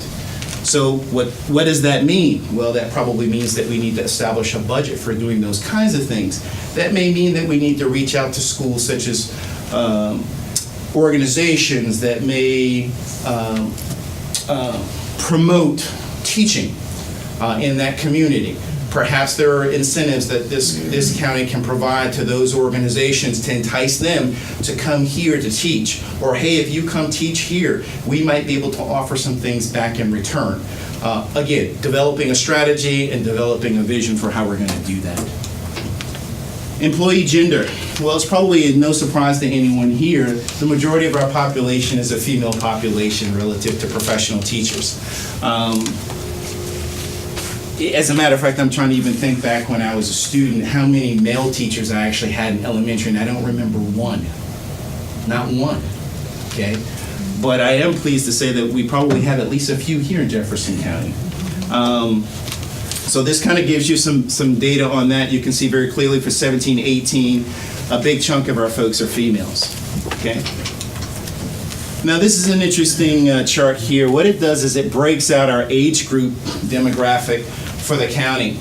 So what does that mean? Well, that probably means that we need to establish a budget for doing those kinds of things. That may mean that we need to reach out to schools such as organizations that may promote teaching in that community. Perhaps there are incentives that this county can provide to those organizations to entice them to come here to teach. Or, hey, if you come teach here, we might be able to offer some things back in return. Again, developing a strategy and developing a vision for how we're going to do that. Employee gender. Well, it's probably no surprise to anyone here. The majority of our population is a female population relative to professional teachers. As a matter of fact, I'm trying to even think back when I was a student, how many male teachers I actually had in elementary, and I don't remember one. Not one, okay? But I am pleased to say that we probably have at least a few here in Jefferson County. So this kind of gives you some data on that. You can see very clearly for 17-18, a big chunk of our folks are females, okay? Now this is an interesting chart here. What it does is it breaks out our age group demographic for the county.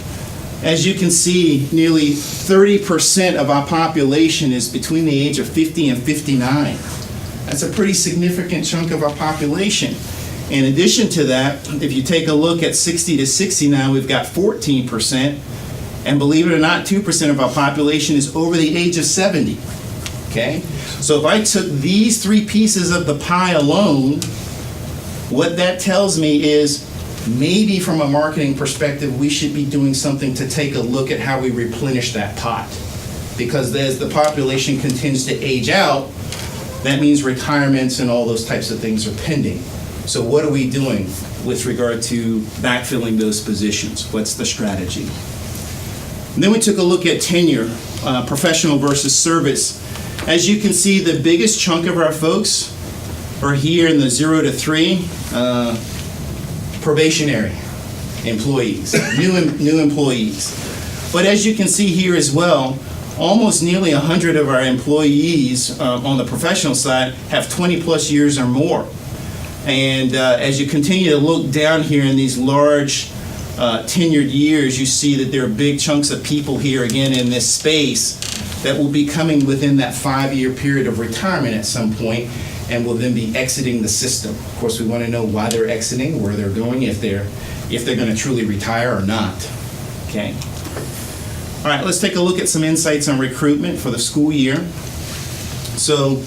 As you can see, nearly 30% of our population is between the age of 50 and 59. That's a pretty significant chunk of our population. In addition to that, if you take a look at 60 to 69, we've got 14%. And believe it or not, 2% of our population is over the age of 70. Okay? So if I took these three pieces of the pie alone, what that tells me is maybe from a marketing perspective, we should be doing something to take a look at how we replenish that pot. Because as the population continues to age out, that means retirements and all those types of things are pending. So what are we doing with regard to backfilling those positions? What's the strategy? And then we took a look at tenure, professional versus service. As you can see, the biggest chunk of our folks are here in the 0 to 3, probationary employees, new employees. But as you can see here as well, almost nearly 100 of our employees on the professional side have 20 plus years or more. And as you continue to look down here in these large tenured years, you see that there are big chunks of people here again in this space that will be coming within that 5-year period of retirement at some point and will then be exiting the system. Of course, we want to know why they're exiting, where they're going, if they're going to truly retire or not. Okay. All right, let's take a look at some insights on recruitment for the school year. So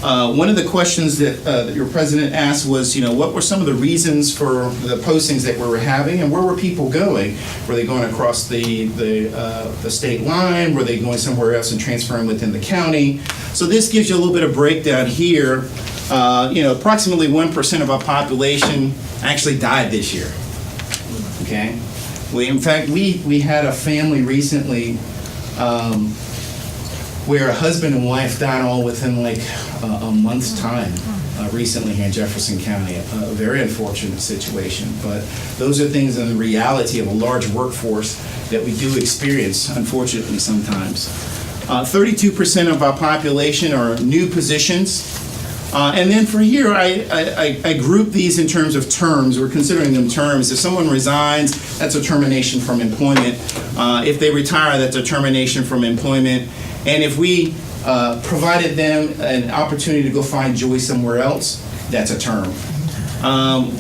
one of the questions that your president asked was, what were some of the reasons for the postings that we were having, and where were people going? Were they going across the state line? Were they going somewhere else and transferring within the county? So this gives you a little bit of breakdown here. Approximately 1% of our population actually died this year. Okay. In fact, we had a family recently where a husband and wife died all within like a month's time recently here in Jefferson County. A very unfortunate situation, but those are things in the reality of a large workforce that we do experience, unfortunately, sometimes. 32% of our population are new positions. And then for here, I group these in terms of terms. We're considering them terms. If someone resigns, that's a termination from employment. If they retire, that's a termination from employment. And if we provided them an opportunity to go find joy somewhere else, that's a term.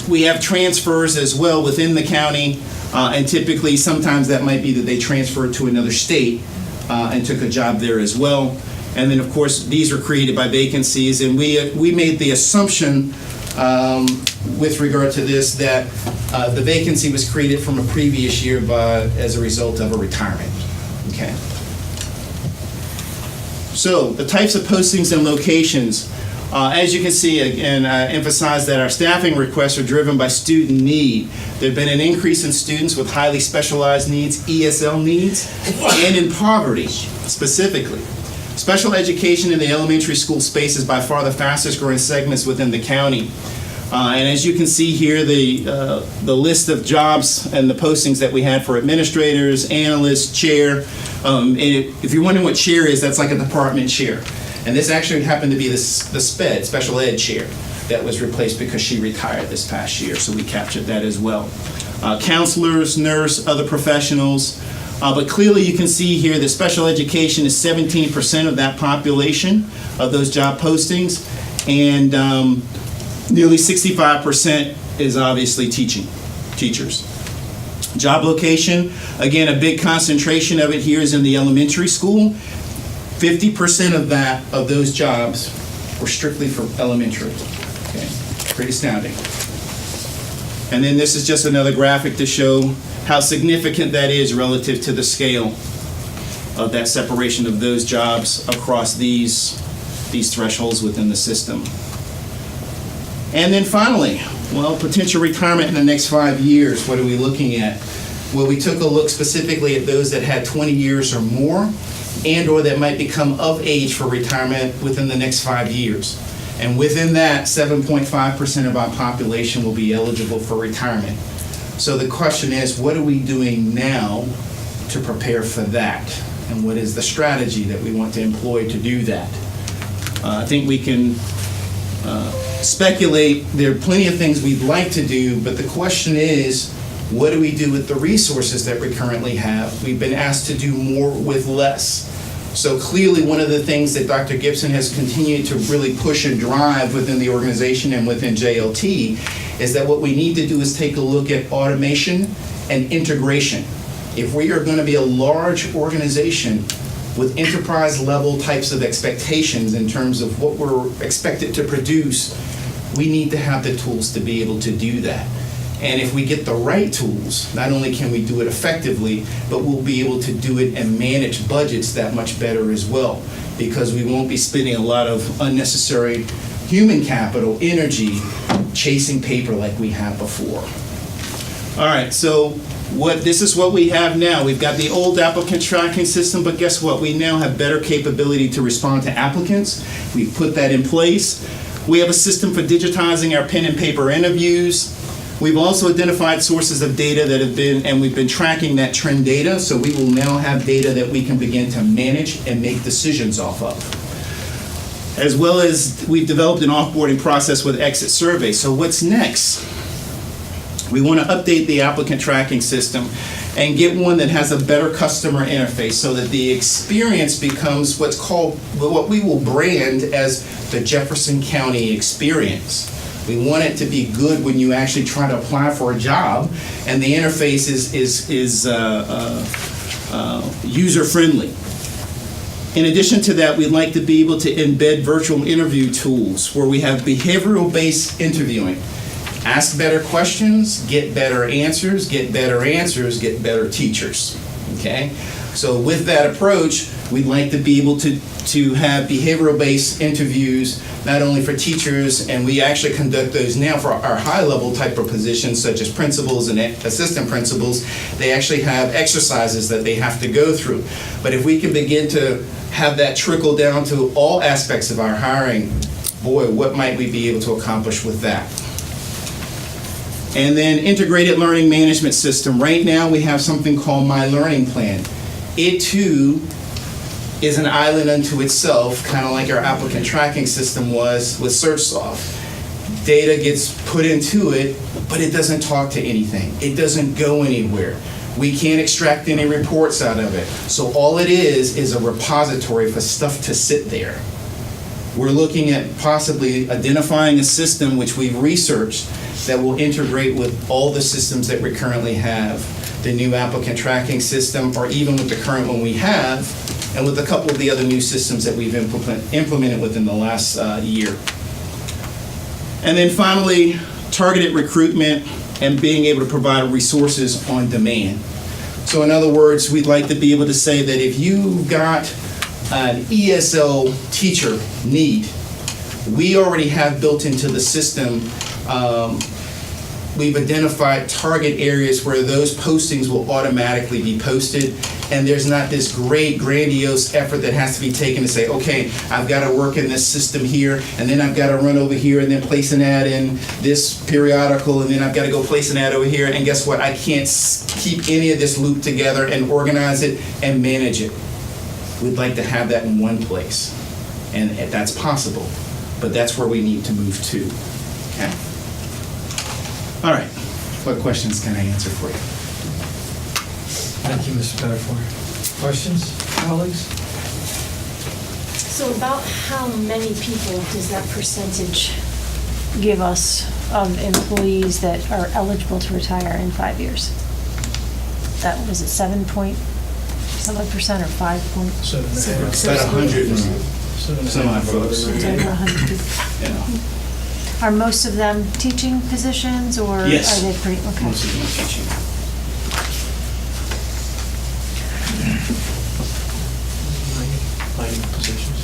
We have transfers as well within the county, and typically sometimes that might be that they transferred to another state and took a job there as well. And then, of course, these are created by vacancies, and we made the assumption with regard to this that the vacancy was created from a previous year as a result of a retirement. Okay. So the types of postings and locations. As you can see, again, I emphasize that our staffing requests are driven by student need. There have been an increase in students with highly specialized needs, ESL needs, and in poverty specifically. Special education in the elementary school space is by far the fastest growing segments within the county. And as you can see here, the list of jobs and the postings that we had for administrators, analysts, chair. And if you're wondering what chair is, that's like a department chair. And this actually happened to be the SPED, special ed chair. that was replaced because she retired this past year, so we captured that as well. Counselors, nurse, other professionals, but clearly you can see here that special education is 17% of that population of those job postings, and nearly 65% is obviously teachers. Job location, again, a big concentration of it here is in the elementary school. 50% of those jobs were strictly for elementary. Okay, pretty astounding. And then this is just another graphic to show how significant that is relative to the scale of that separation of those jobs across these thresholds within the system. And then finally, well, potential retirement in the next 5 years. What are we looking at? Well, we took a look specifically at those that had 20 years or more and or that might become of age for retirement within the next 5 years. And within that, 7.5% of our population will be eligible for retirement. So the question is, what are we doing now to prepare for that? And what is the strategy that we want to employ to do that? I think we can speculate. There are plenty of things we'd like to do, but the question is, what do we do with the resources that we currently have? We've been asked to do more with less. So clearly one of the things that Dr. Gibson has continued to really push and drive within the organization and within JLT is that what we need to do is take a look at automation and integration. If we are going to be a large organization with enterprise level types of expectations in terms of what we're expected to produce, we need to have the tools to be able to do that. And if we get the right tools, not only can we do it effectively, but we'll be able to do it and manage budgets that much better as well, because we won't be spending a lot of unnecessary human capital, energy, chasing paper like we have before. All right, so this is what we have now. We've got the old applicant tracking system, but guess what? We now have better capability to respond to applicants. We've put that in place. We have a system for digitizing our pen and paper interviews. We've also identified sources of data that have been, and we've been tracking that trend data, so we will now have data that we can begin to manage and make decisions off of. As well as we've developed an offboarding process with exit surveys. So what's next? We want to update the applicant tracking system and get one that has a better customer interface so that the experience becomes what we will brand as the Jefferson County experience. We want it to be good when you actually try to apply for a job, and the interface is user-friendly. In addition to that, we'd like to be able to embed virtual interview tools where we have behavioral-based interviewing. Ask better questions, get better answers, get better answers, get better teachers. Okay? So with that approach, we'd like to be able to have behavioral-based interviews, not only for teachers, and we actually conduct those now for our high-level type of positions, such as principals and assistant principals. They actually have exercises that they have to go through. But if we can begin to have that trickle down to all aspects of our hiring, boy, what might we be able to accomplish with that? And then integrated learning management system. Right now we have something called My Learning Plan. It too is an island unto itself, kind of like our applicant tracking system was with SearchSoft. Data gets put into it, but it doesn't talk to anything. It doesn't go anywhere. We can't extract any reports out of it. So all it is a repository for stuff to sit there. We're looking at possibly identifying a system which we've researched that will integrate with all the systems that we currently have, the new applicant tracking system, or even with the current one we have, and with a couple of the other new systems that we've implemented within the last year. And then finally, targeted recruitment and being able to provide resources on demand. So in other words, we'd like to be able to say that if you've got an ESL teacher need, we already have built into the system, we've identified target areas where those postings will automatically be posted, and there's not this great grandiose effort that has to be taken to say, okay, I've got to work in this system here, and then I've got to run over here and then place an ad in this periodical, and then I've got to go place an ad over here, and guess what? I can't keep any of this loop together and organize it and manage it. We'd like to have that in one place, and that's possible, but that's where we need to move to. Okay. All right. What questions can I answer for you? Thank you, Mr. Pettifor. Questions, colleagues? So about how many people does that percentage give us of employees that are eligible to retire in 5 years? That was it 7.7% or 5.7? About 100 and some odd folks. Yeah. Are most of them teaching positions or Yes. are they pretty, okay. Most of them are teaching. Positions.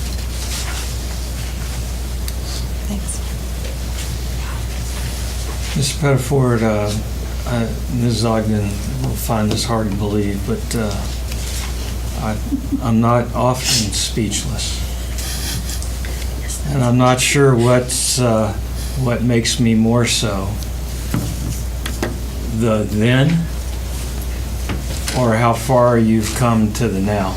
Thanks. Mr. Pettiford, Ms. Ogden will find this hard to believe, but I'm not often speechless. And I'm not sure what makes me more so. The then or how far you've come to the now.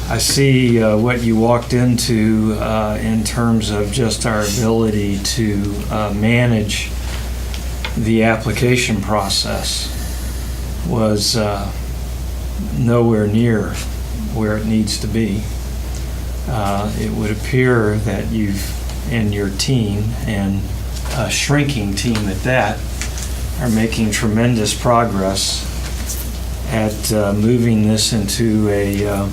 I see what you walked into in terms of just our ability to manage the application process was nowhere near where it needs to be. It would appear that you've, and your team, and a shrinking team at that, are making tremendous progress at moving this into a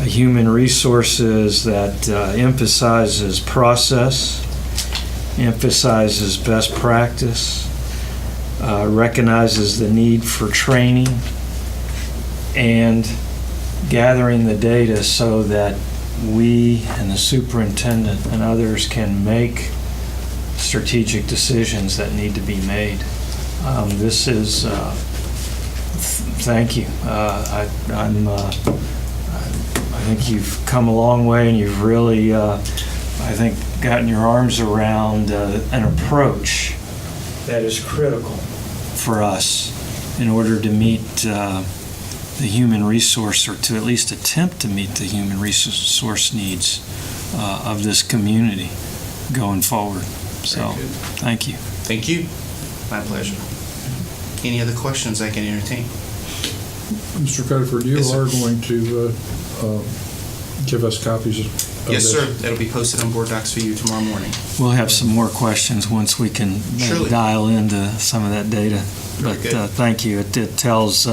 human resources that emphasizes process, emphasizes best practice, recognizes the need for training, and gathering the data so that we and the superintendent and others can make strategic decisions that need to be made. This is, thank you. I think you've come a long way, and you've really, I think, gotten your arms around an approach that is critical for us in order to meet the human resource, or to at least attempt to meet the human resource needs of this community going forward. So, thank you. Thank you. My pleasure. Any other questions I can entertain? Mr. Pettiford, you Yes, sir. are going to give us copies of Yes, this? sir. That'll be posted on board docs for you tomorrow morning. We'll have some more questions once we can Surely. dial into some of that data. Very But good. thank you. It tells,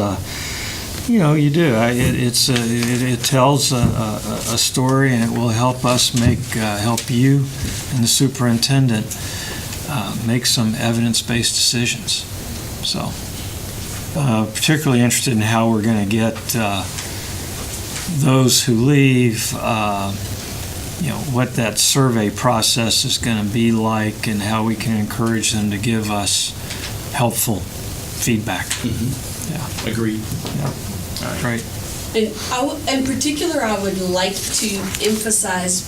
you do. It tells a story, and it will help us help you and the superintendent make some evidence-based decisions. So, particularly interested in how we're going to get those who leave, what that survey process is going to be like, and how we can encourage them to give us helpful feedback. Yeah. Agreed. Yeah. All right. Great. And in particular, I would like to emphasize,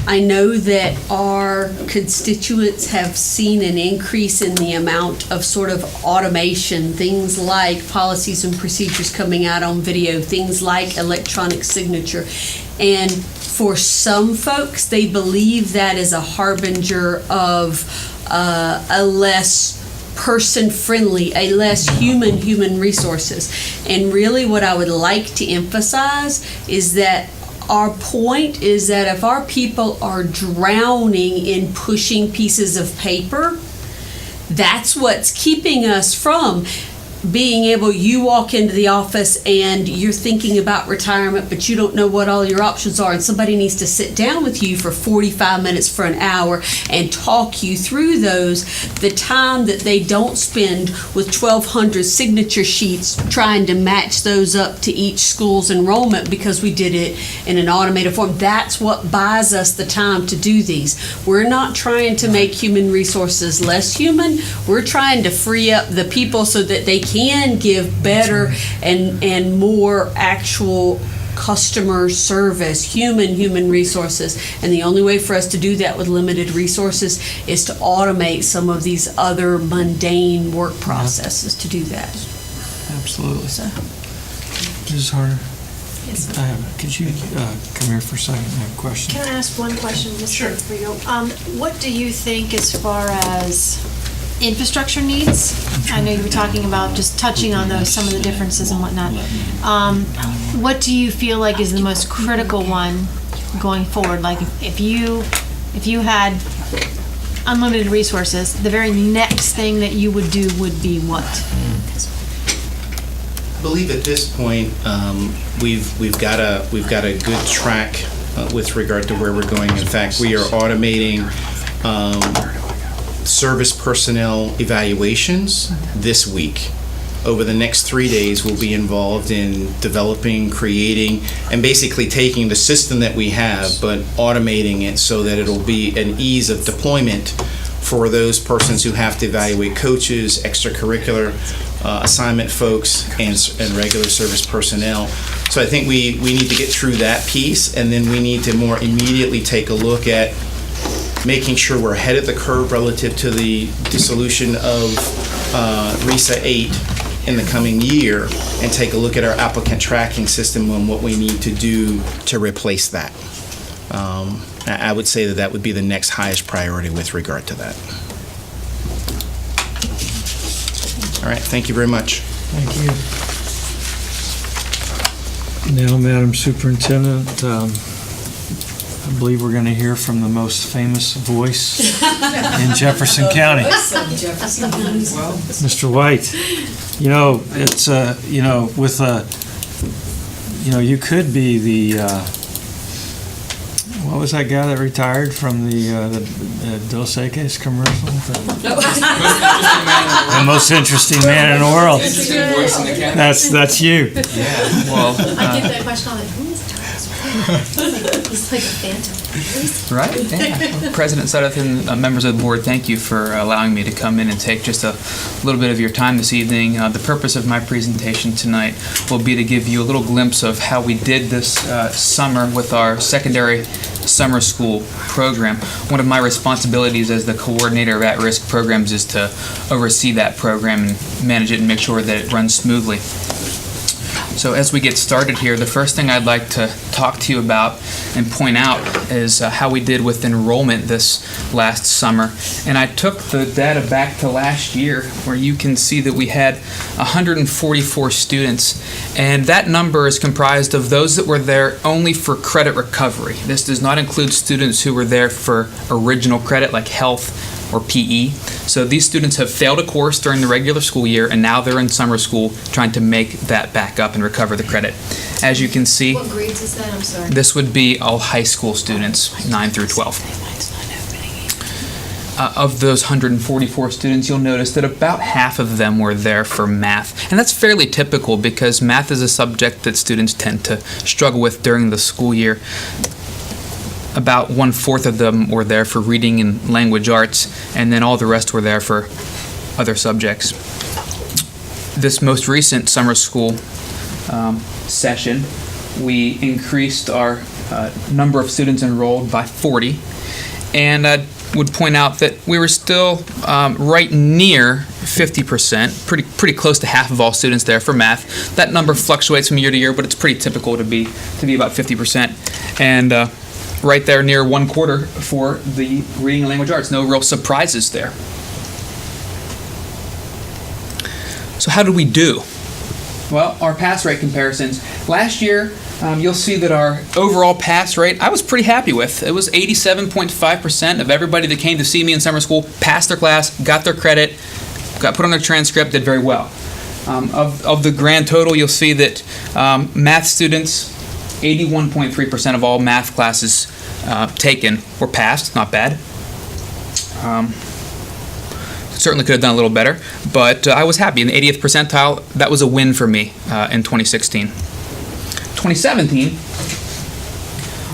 I know that our constituents have seen an increase in the amount of sort of automation, things like policies and procedures coming out on video, things like electronic signature. And for some folks, they believe that is a harbinger of a less person-friendly, a less human resources. And really what I would like to emphasize is that our point is that if our people are drowning in pushing pieces of paper, that's what's keeping us from being able, you walk into the office and you're thinking about retirement, but you don't know what all your options are, and somebody needs to sit down with you for 45 minutes for an hour and talk you through those. The time that they don't spend with 1,200 signature sheets trying to match those up to each school's enrollment because we did it in an automated form, that's what buys us the time to do these. We're not trying to make human resources less human. We're trying to free up the people so that they can give better and more actual customer service, human resources. And the only way for us to do that with limited resources is to automate some of these other mundane work processes to do that. Absolutely. So, Mrs. Harder? Yes. Could you come here for a second? I have a question. Can I ask one question, Mr. Frigo? What do you think as far as infrastructure needs? I know you were talking about just touching on those, some of the differences and whatnot. What do you feel like is the most critical one going forward? Like if you had unlimited resources, the very next thing that you would do would be what? I believe at this point, we've got a good track with regard to where we're going. In fact, we are automating service personnel evaluations this week. Over the next 3 days, we'll be involved in developing, creating, and basically taking the system that we have, but automating it so that it'll be an ease of deployment for those persons who have to evaluate coaches, extracurricular assignment folks, and regular service personnel. So I think we need to get through that piece, and then we need to more immediately take a look at making sure we're ahead of the curve relative to the dissolution of RESA 8 in the coming year, and take a look at our applicant tracking system and what we need to do to replace that. I would say that would be the next highest priority with regard to that. All right, thank you very much. Thank you. Now, Madam Superintendent, I believe we're going to hear from the most famous voice in Jefferson County. Mr. White, you know, it's, you know, with you could be the, what was that guy that retired from the Dos Equis commercial? The most interesting man in the world. That's you. Yeah. Well, I get that question all the time. Who is Thomas? He's like a phantom. Right. Yeah. President Sudduth and members of the board, thank you for allowing me to come in and take just a little bit of your time this evening. The purpose of my presentation tonight will be to give you a little glimpse of how we did this summer with our secondary summer school program. One of my responsibilities as the coordinator of at-risk programs is to oversee that program and manage it and make sure that it runs smoothly. So as we get started here, the first thing I'd like to talk to you about and point out is how we did with enrollment this last summer. And I took the data back to last year, where you can see that we had 144 students, and that number is comprised of those that were there only for credit recovery. This does not include students who were there for original credit like health or PE. So these students have failed a course during the regular school year, and now they're in summer school trying to make that back up and recover the credit. As you can see, What grades is that? I'm sorry. this would be all high school students, 9 through 12. Of those 144 students, you'll notice that about half of them were there for math. And that's fairly typical because math is a subject that students tend to struggle with during the school year. About 1/4 of them were there for reading and language arts, and then all the rest were there for other subjects. This most recent summer school session, we increased our number of students enrolled by 40, and I would point out that we were still right near 50%, pretty close to half of all students there for math. That number fluctuates from year to year, but it's pretty typical to be about 50%, and right there near 1/4 for the reading and language arts. No real surprises there. So how did we do? Well, our pass rate comparisons. Last year, you'll see that our overall pass rate, I was pretty happy with. It was 87.5% of everybody that came to see me in summer school passed their class, got their credit, got put on their transcript, did very well. Of the grand total, you'll see that math students, 81.3% of all math classes taken were passed. Not bad. Certainly could have done a little better, but I was happy. In the 80th percentile, that was a win for me in 2016. 2017,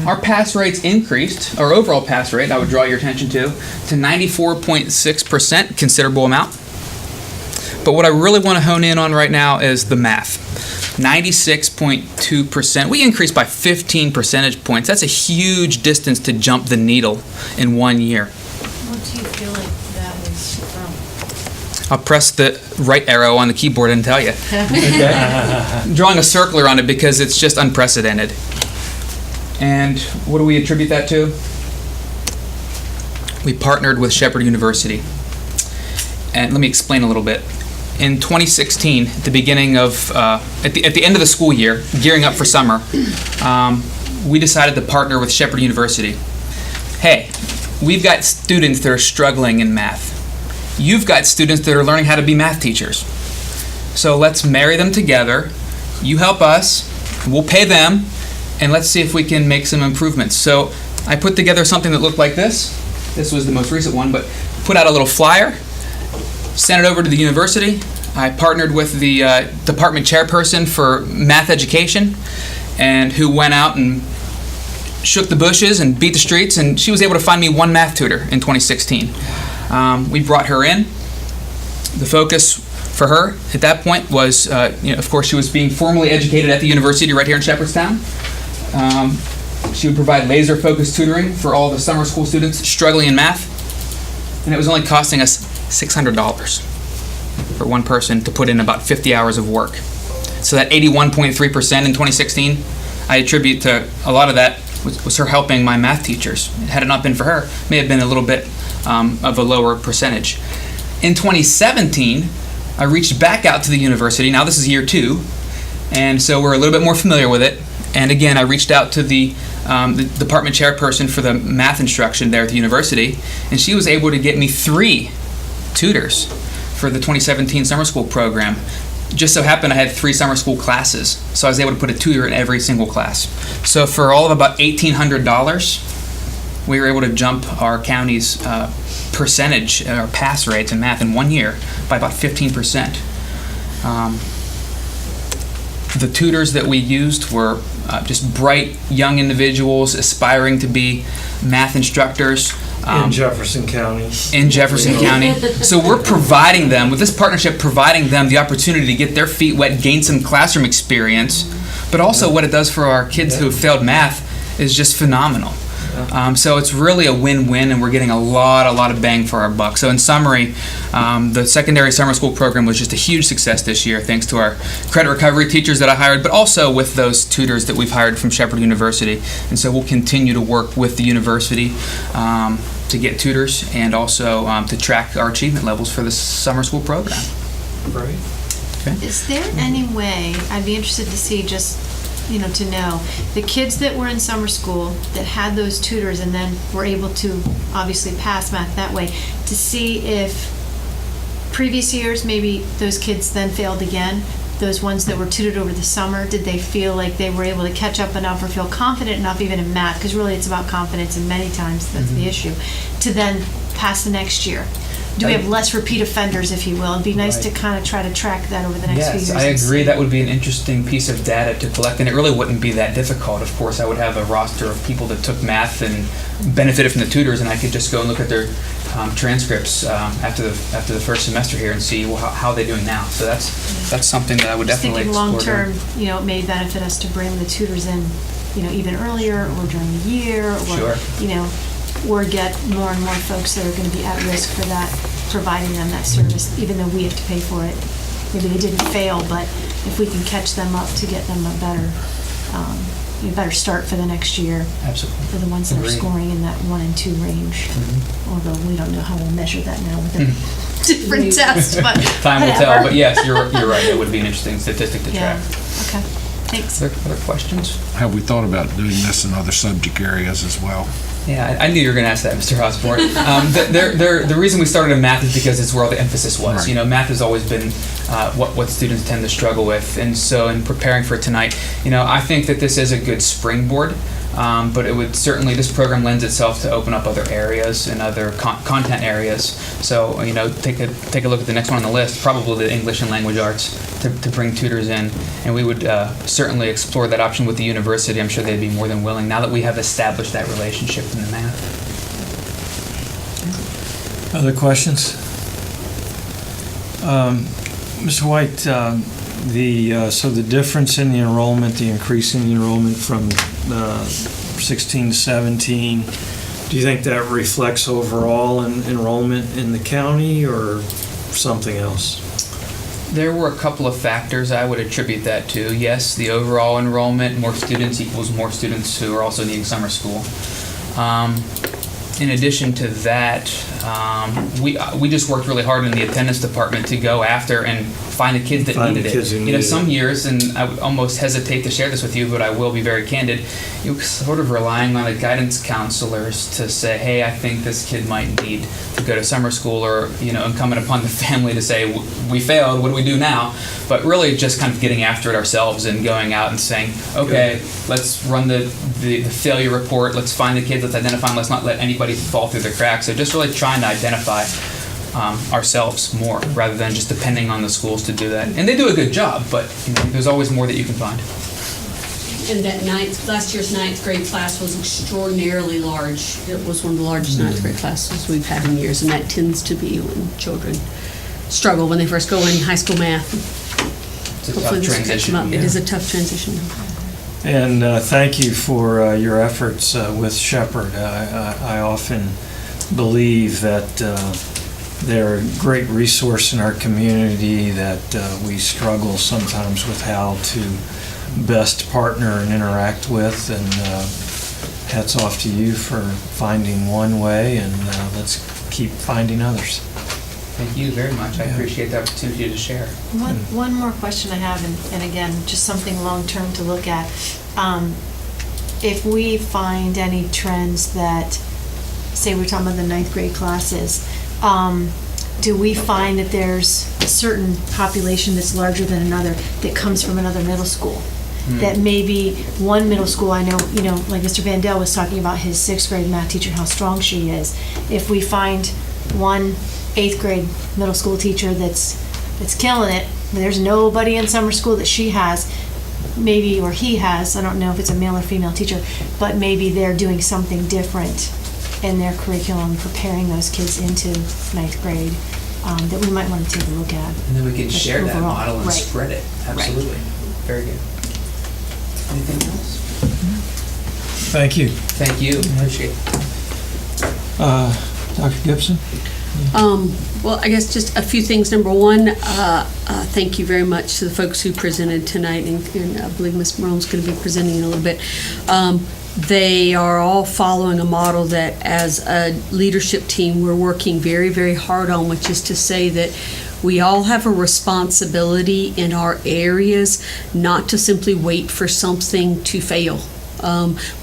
our pass rates increased, our overall pass rate, I would draw your attention to 94.6%, considerable amount. But what I really want to hone in on right now is the math. 96.2%. We increased by 15 percentage points. That's a huge distance to jump the needle in 1 year. What do you feel like that was from? I'll press the right arrow on the keyboard and tell you. Drawing a circle around it because it's just unprecedented. And what do we attribute that to? We partnered with Shepherd University. And let me explain a little bit. In 2016, at the beginning of, at the end of the school year, gearing up for summer, we decided to partner with Shepherd University. Hey, we've got students that are struggling in math. You've got students that are learning how to be math teachers. So let's marry them together. You help us, we'll pay them, and let's see if we can make some improvements. So I put together something that looked like this. This was the most recent one, but put out a little flyer, sent it over to the university. I partnered with the department chairperson for math education, and who went out and shook the bushes and beat the streets, and she was able to find me one math tutor in 2016. We brought her in. The focus for her at that point was, of course, she was being formally educated at the university right here in Shepherdstown. She would provide laser-focused tutoring for all the summer school students struggling in math, and it was only costing us $600 for one person to put in about 50 hours of work. So that 81.3% in 2016, I attribute to a lot of that was her helping my math teachers. Had it not been for her, it may have been a little bit of a lower percentage. In 2017, I reached back out to the university. Now this is year 2, and so we're a little bit more familiar with it. And again, I reached out to the department chairperson for the math instruction there at the university, and she was able to get me 3 tutors for the 2017 summer school program. Just so happened I had 3 summer school classes, so I was able to put a tutor in every single class. So for all of about $1,800, we were able to jump our county's percentage, our pass rates in math in 1 year by about 15%. The tutors that we used were just bright young individuals aspiring to be math instructors. In Jefferson County. In Jefferson County. So we're providing them, with this partnership, providing them the opportunity to get their feet wet, gain some classroom experience, but also what it does for our kids who have failed math is just phenomenal. So it's really a win-win, and we're getting a lot of bang for our buck. So in summary, the secondary summer school program was just a huge success this year, thanks to our credit recovery teachers that I hired, but also with those tutors that we've hired from Shepherd University. And so we'll continue to work with the university to get tutors and also to track our achievement levels for the summer school program. Right. Okay. Is there any way, I'd be interested to see, just to know, the kids that were in summer school that had those tutors and then were able to obviously pass math that way, to see if previous years maybe those kids then failed again, those ones that were tutored over the summer, did they feel like they were able to catch up enough or feel confident enough even in math, because really it's about confidence, and many times that's the issue, to then pass the next year? Do we have less repeat offenders, if you will? It'd be nice to kind of try to track that over the next few years. Yes, I agree. That would be an interesting piece of data to collect, and it really wouldn't be that difficult. Of course, I would have a roster of people that took math and benefited from the tutors, and I could just go and look at their transcripts after the first semester here and see how they're doing now. So that's something that I would definitely explore. Long term, it may benefit us to bring the tutors in, even earlier or during the year, or or get more and more folks that are going to be at risk for that, providing them that service, even though we have to pay for it. Maybe they didn't fail, but if we can catch them up to get them a better start for the next year. Absolutely. For the ones that are scoring in that 1 and 2 range. Although we don't know how we'll measure that now with a different test, but time will tell. But yes, you're right. It would be an interesting statistic to track. Okay. Thanks. Other questions? Have we thought about doing this in other subject areas as well? Yeah, I knew you were going to ask that, Mr. Osborne. The reason we started in math is because it's where all the emphasis was. Right. Math has always been what students tend to struggle with, and so in preparing for tonight, I think that this is a good springboard. But it would certainly, this program lends itself to open up other areas and other content areas. So, take a look at the next one on the list, probably the English and Language Arts, to bring tutors in. And we would certainly explore that option with the university. I'm sure they'd be more than willing, now that we have established that relationship in the math. Other questions? Mr. White, so the difference in the enrollment, the increase in the enrollment from 16 to 17, do you think that reflects overall enrollment in the county, or something else? There were a couple of factors I would attribute that to. Yes, the overall enrollment, more students equals more students who are also needing summer school. In addition to that, we just worked really hard in the attendance department to go after and find the kids that needed it. Some years, and I would almost hesitate to share this with you, but I will be very candid, you sort of relying on the guidance counselors to say, hey, I think this kid might need to go to summer school, or, incumbent upon the family to say, we failed, what do we do now? But really just kind of getting after it ourselves and going out and saying, okay, let's run the failure report, let's find the kids, let's identify them, let's not let anybody fall through the cracks. So just really trying to identify ourselves more rather than just depending on the schools to do that. And they do a good job, but there's always more that you can find. And that last year's ninth grade class was extraordinarily large. It was one of the largest ninth grade classes we've had in years, and that tends to be when children struggle when they first go in high school math. It's a tough transition. It is a tough transition. And thank you for your efforts with Shepherd. I often believe that they're a great resource in our community, that we struggle sometimes with how to best partner and interact with. And hats off to you for finding one way, and let's keep finding others. Thank you very much. I appreciate the opportunity to share. One more question I have, and again, just something long-term to look at. If we find any trends that, say we're talking about the ninth grade classes, do we find that there's a certain population that's larger than another that comes from another middle school? That maybe one middle school, I know, like Mr. Vandell was talking about his sixth grade math teacher, how strong she is. If we find one eighth grade middle school teacher that's killing it, there's nobody in summer school that she has, maybe, or he has, I don't know if it's a male or female teacher, but maybe they're doing something different in their curriculum, preparing those kids into ninth grade, that we might want to take a look at. And then we can share that model and Right. spread it. Absolutely. Right. Very good. Anything else? Thank you. Thank you. Appreciate it. Dr. Gibson? Well, I guess just a few things. Number one, thank you very much to the folks who presented tonight, and I believe Ms. Marone's going to be presenting in a little bit. They are all following a model that, as a leadership team, we're working very, very hard on, which is to say that we all have a responsibility in our areas not to simply wait for something to fail.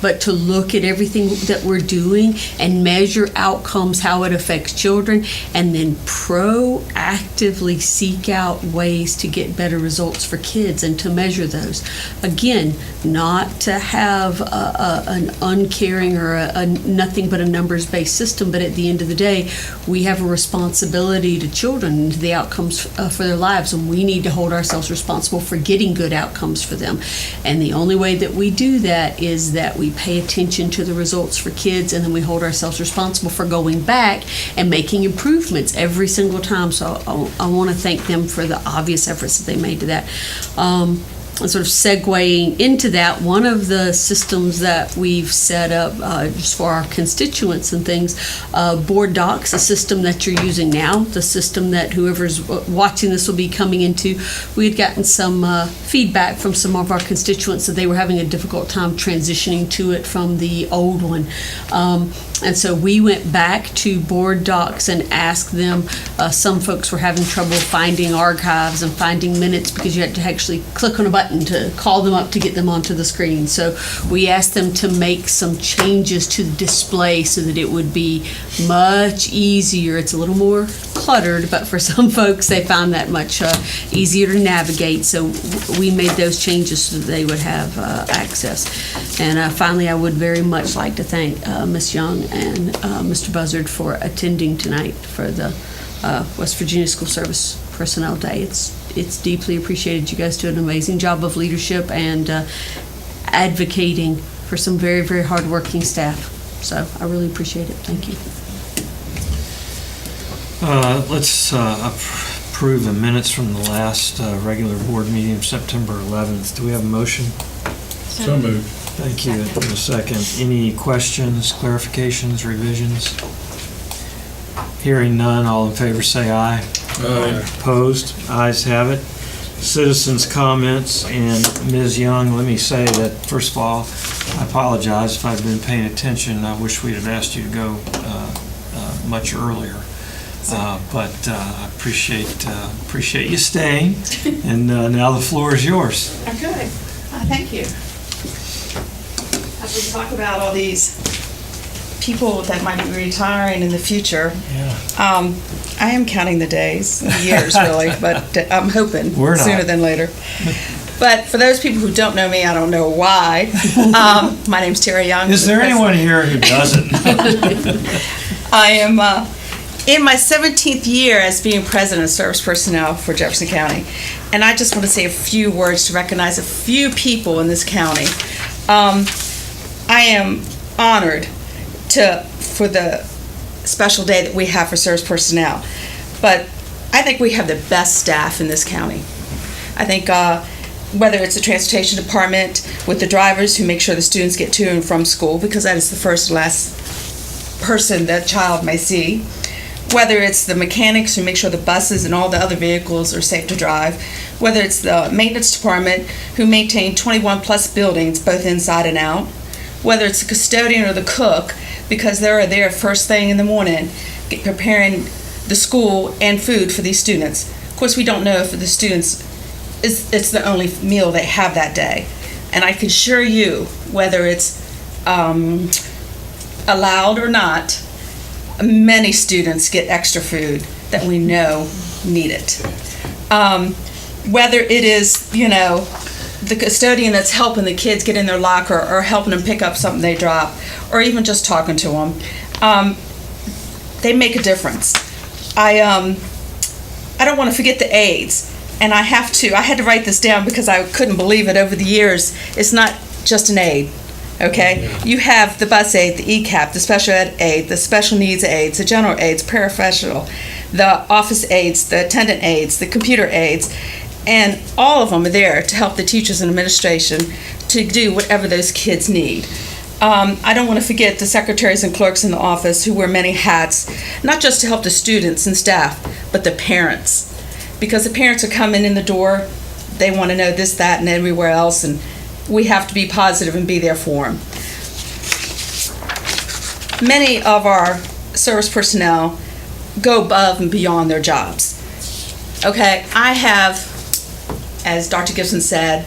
But to look at everything that we're doing and measure outcomes, how it affects children, and then proactively seek out ways to get better results for kids and to measure those. Again, not to have an uncaring or a nothing but a numbers-based system, but at the end of the day, we have a responsibility to children and to the outcomes for their lives, and we need to hold ourselves responsible for getting good outcomes for them. And the only way that we do that is that we pay attention to the results for kids, and then we hold ourselves responsible for going back and making improvements every single time. So I want to thank them for the obvious efforts that they made to that. And sort of segueing into that, one of the systems that we've set up just for our constituents and things, Board Docs, a system that you're using now, the system that whoever's watching this will be coming into, we had gotten some feedback from some of our constituents that they were having a difficult time transitioning to it from the old one. And so we went back to Board Docs and asked them, some folks were having trouble finding archives and finding minutes because you had to actually click on a button to call them up to get them onto the screen. So we asked them to make some changes to the display so that it would be much easier. It's a little more cluttered, but for some folks they found that much easier to navigate. So we made those changes so that they would have access. And finally, I would very much like to thank Ms. Young and Mr. Buzzard for attending tonight for the West Virginia School Service Personnel Day. It's deeply appreciated. You guys do an amazing job of leadership and advocating for some very, very hardworking staff. So I really appreciate it. Thank you. Let's approve the minutes from the last regular board meeting of September 11th. Do we have a motion? So moved. Thank you. In a second. Any questions, clarifications, revisions? Hearing none, all in favor say aye. Opposed? Ayes have it. Citizens' comments, and Ms. Young, let me say that, first of all, I apologize if I've been paying attention. I wish we'd have asked you to go much earlier. But I appreciate you staying, and now the floor is yours. Okay, thank you. As we talk about all these people that might be retiring in the future, I am counting the days, the years really, but I'm hoping sooner than later. But for those people who don't know me, I don't know why. My name's Terry Young. Is there anyone here who doesn't? I am in my 17th year as being president of service personnel for Jefferson County, and I just want to say a few words to recognize a few people in this county. I am honored for the special day that we have for service personnel, but I think we have the best staff in this county. I think whether it's the transportation department with the drivers who make sure the students get to and from school, because that is the first and last person that child may see, whether it's the mechanics who make sure the buses and all the other vehicles are safe to drive, whether it's the maintenance department who maintain 21 plus buildings both inside and out, whether it's the custodian or the cook, because they're there first thing in the morning preparing the school and food for these students. Of course, we don't know if the students, it's the only meal they have that day. And I can assure you, whether it's allowed or not, many students get extra food that we know need it. Whether it is, the custodian that's helping the kids get in their locker or helping them pick up something they drop, or even just talking to them, they make a difference. I don't want to forget the aides, and I had to write this down because I couldn't believe it over the years. It's not just an aide, okay? You have the bus aide, the ECAP, the special ed aide, the special needs aides, the general aides, paraprofessional, the office aides, the attendant aides, the computer aides, and all of them are there to help the teachers and administration to do whatever those kids need. I don't want to forget the secretaries and clerks in the office who wear many hats, not just to help the students and staff, but the parents. Because the parents are coming in the door, they want to know this, that, and everywhere else, and we have to be positive and be there for them. Many of our service personnel go above and beyond their jobs. Okay, I have, as Dr. Gibson said,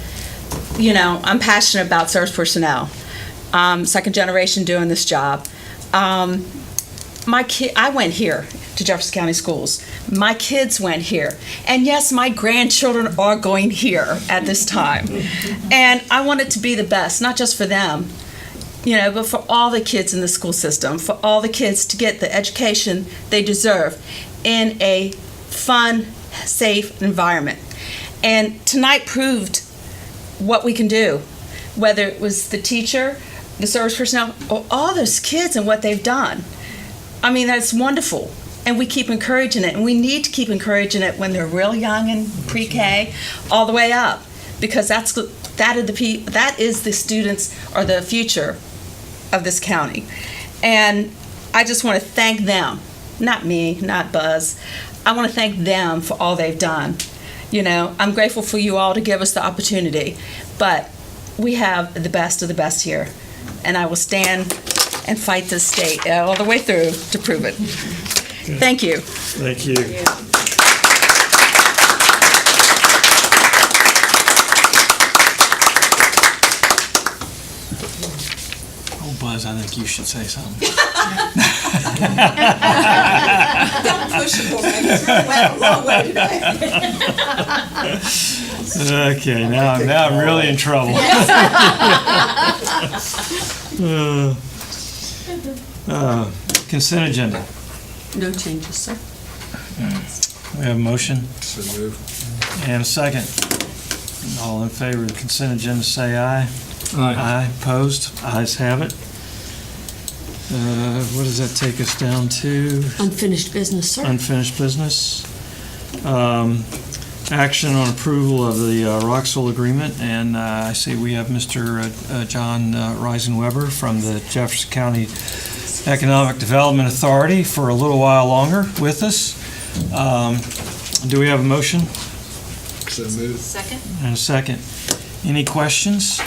I'm passionate about service personnel. Second generation doing this job. I went here to Jefferson County Schools. My kids went here. And yes, my grandchildren are going here at this time. And I want it to be the best, not just for them, but for all the kids in the school system, for all the kids to get the education they deserve in a fun, safe environment. And tonight proved what we can do, whether it was the teacher, the service personnel, or all those kids and what they've done. I mean, that's wonderful. And we keep encouraging it. And we need to keep encouraging it when they're real young and pre-K all the way up, because that is the students or the future of this county. And I just want to thank them, not me, not Buzz. I want to thank them for all they've done. I'm grateful for you all to give us the opportunity, but we have the best of the best here, and I will stand and fight this state all the way through to prove it. Good. Thank you. Thank you. Oh, Buzz, I think you should say something. Don't push it for me. It's really went a long way today. Okay, now I'm really in trouble. Consent agenda. No changes, sir. We have a motion So moved. and a second. All in favor of the consent agenda, say aye. Aye. Aye. Opposed? Ayes have it. What does that take us down to? Unfinished business, sir. Unfinished business. Action on approval of the Roxville agreement, and I see we have Mr. John Reisenweber from the Jefferson County Economic Development Authority for a little while longer with us. Do we have a motion So moved. Second? and a second? Any questions?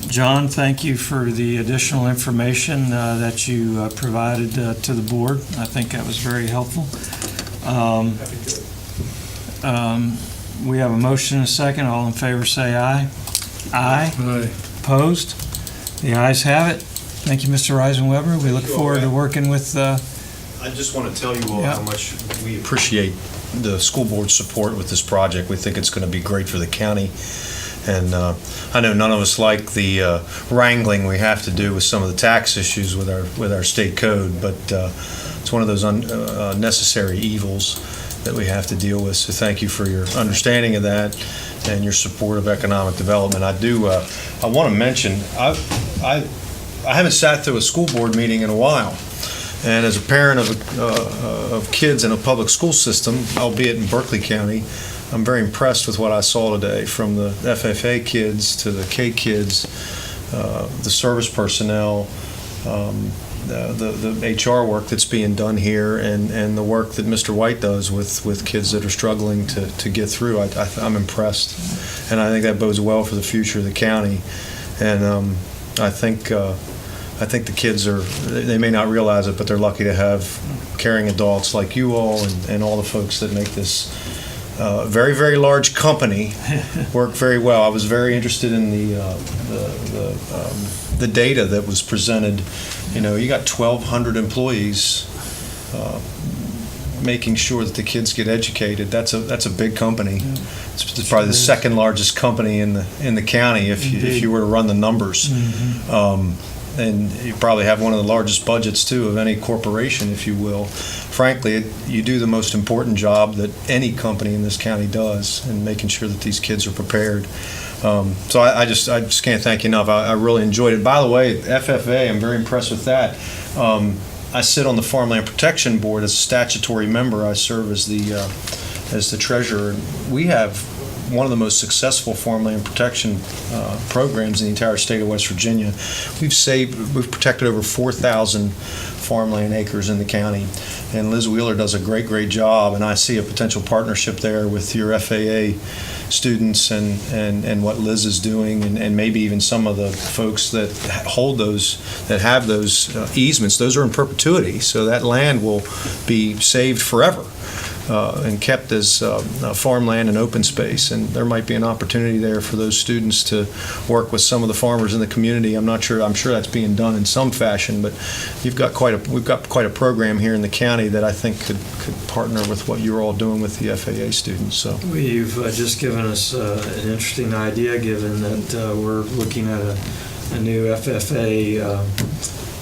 John, thank you for the additional information that you provided to the board. I think that was very helpful. We have a motion and a second. All in favor say aye. Aye. Aye. Opposed? The ayes have it. Thank you, Mr. Reisenweber. We look forward to working with I just want to tell you all Yeah. how much we appreciate the school board's support with this project. We think it's going to be great for the county. And I know none of us like the wrangling we have to do with some of the tax issues with our state code, but it's one of those unnecessary evils that we have to deal with. So thank you for your understanding of that and your support of economic development. I want to mention, I haven't sat through a school board meeting in a while. And as a parent of kids in a public school system, albeit in Berkeley County, I'm very impressed with what I saw today, from the FFA kids to the K kids, the service personnel, the HR work that's being done here, and the work that Mr. White does with kids that are struggling to get through. I'm impressed, and I think that bodes well for the future of the county. And I think the kids they may not realize it, but they're lucky to have caring adults like you all and all the folks that make this very, very large company work very well. I was very interested in the data that was presented. You know, you got 1,200 employees making sure that the kids get educated. That's a big company. It's probably the second largest company in the county if you were to run the numbers. And you probably have one of the largest budgets, too, of any corporation, if you will. Frankly, you do the most important job that any company in this county does in making sure that these kids are prepared. So I just can't thank you enough. I really enjoyed it. By the way, FFA, I'm very impressed with that. I sit on the Farmland Protection Board as a statutory member. I serve as the treasurer. We have one of the most successful farmland protection programs in the entire state of West Virginia. We've protected over 4,000 farmland acres in the county, and Liz Wheeler does a great job, and I see a potential partnership there with your FAA students and what Liz is doing, and maybe even some of the folks that have those easements. Those are in perpetuity, so that land will be saved forever. And kept as farmland and open space, and there might be an opportunity there for those students to work with some of the farmers in the community. I'm sure that's being done in some fashion, but we've got quite a program here in the county that I think could partner with what you're all doing with the FAA students. So you've just given us an interesting idea, given that we're looking at a new FFA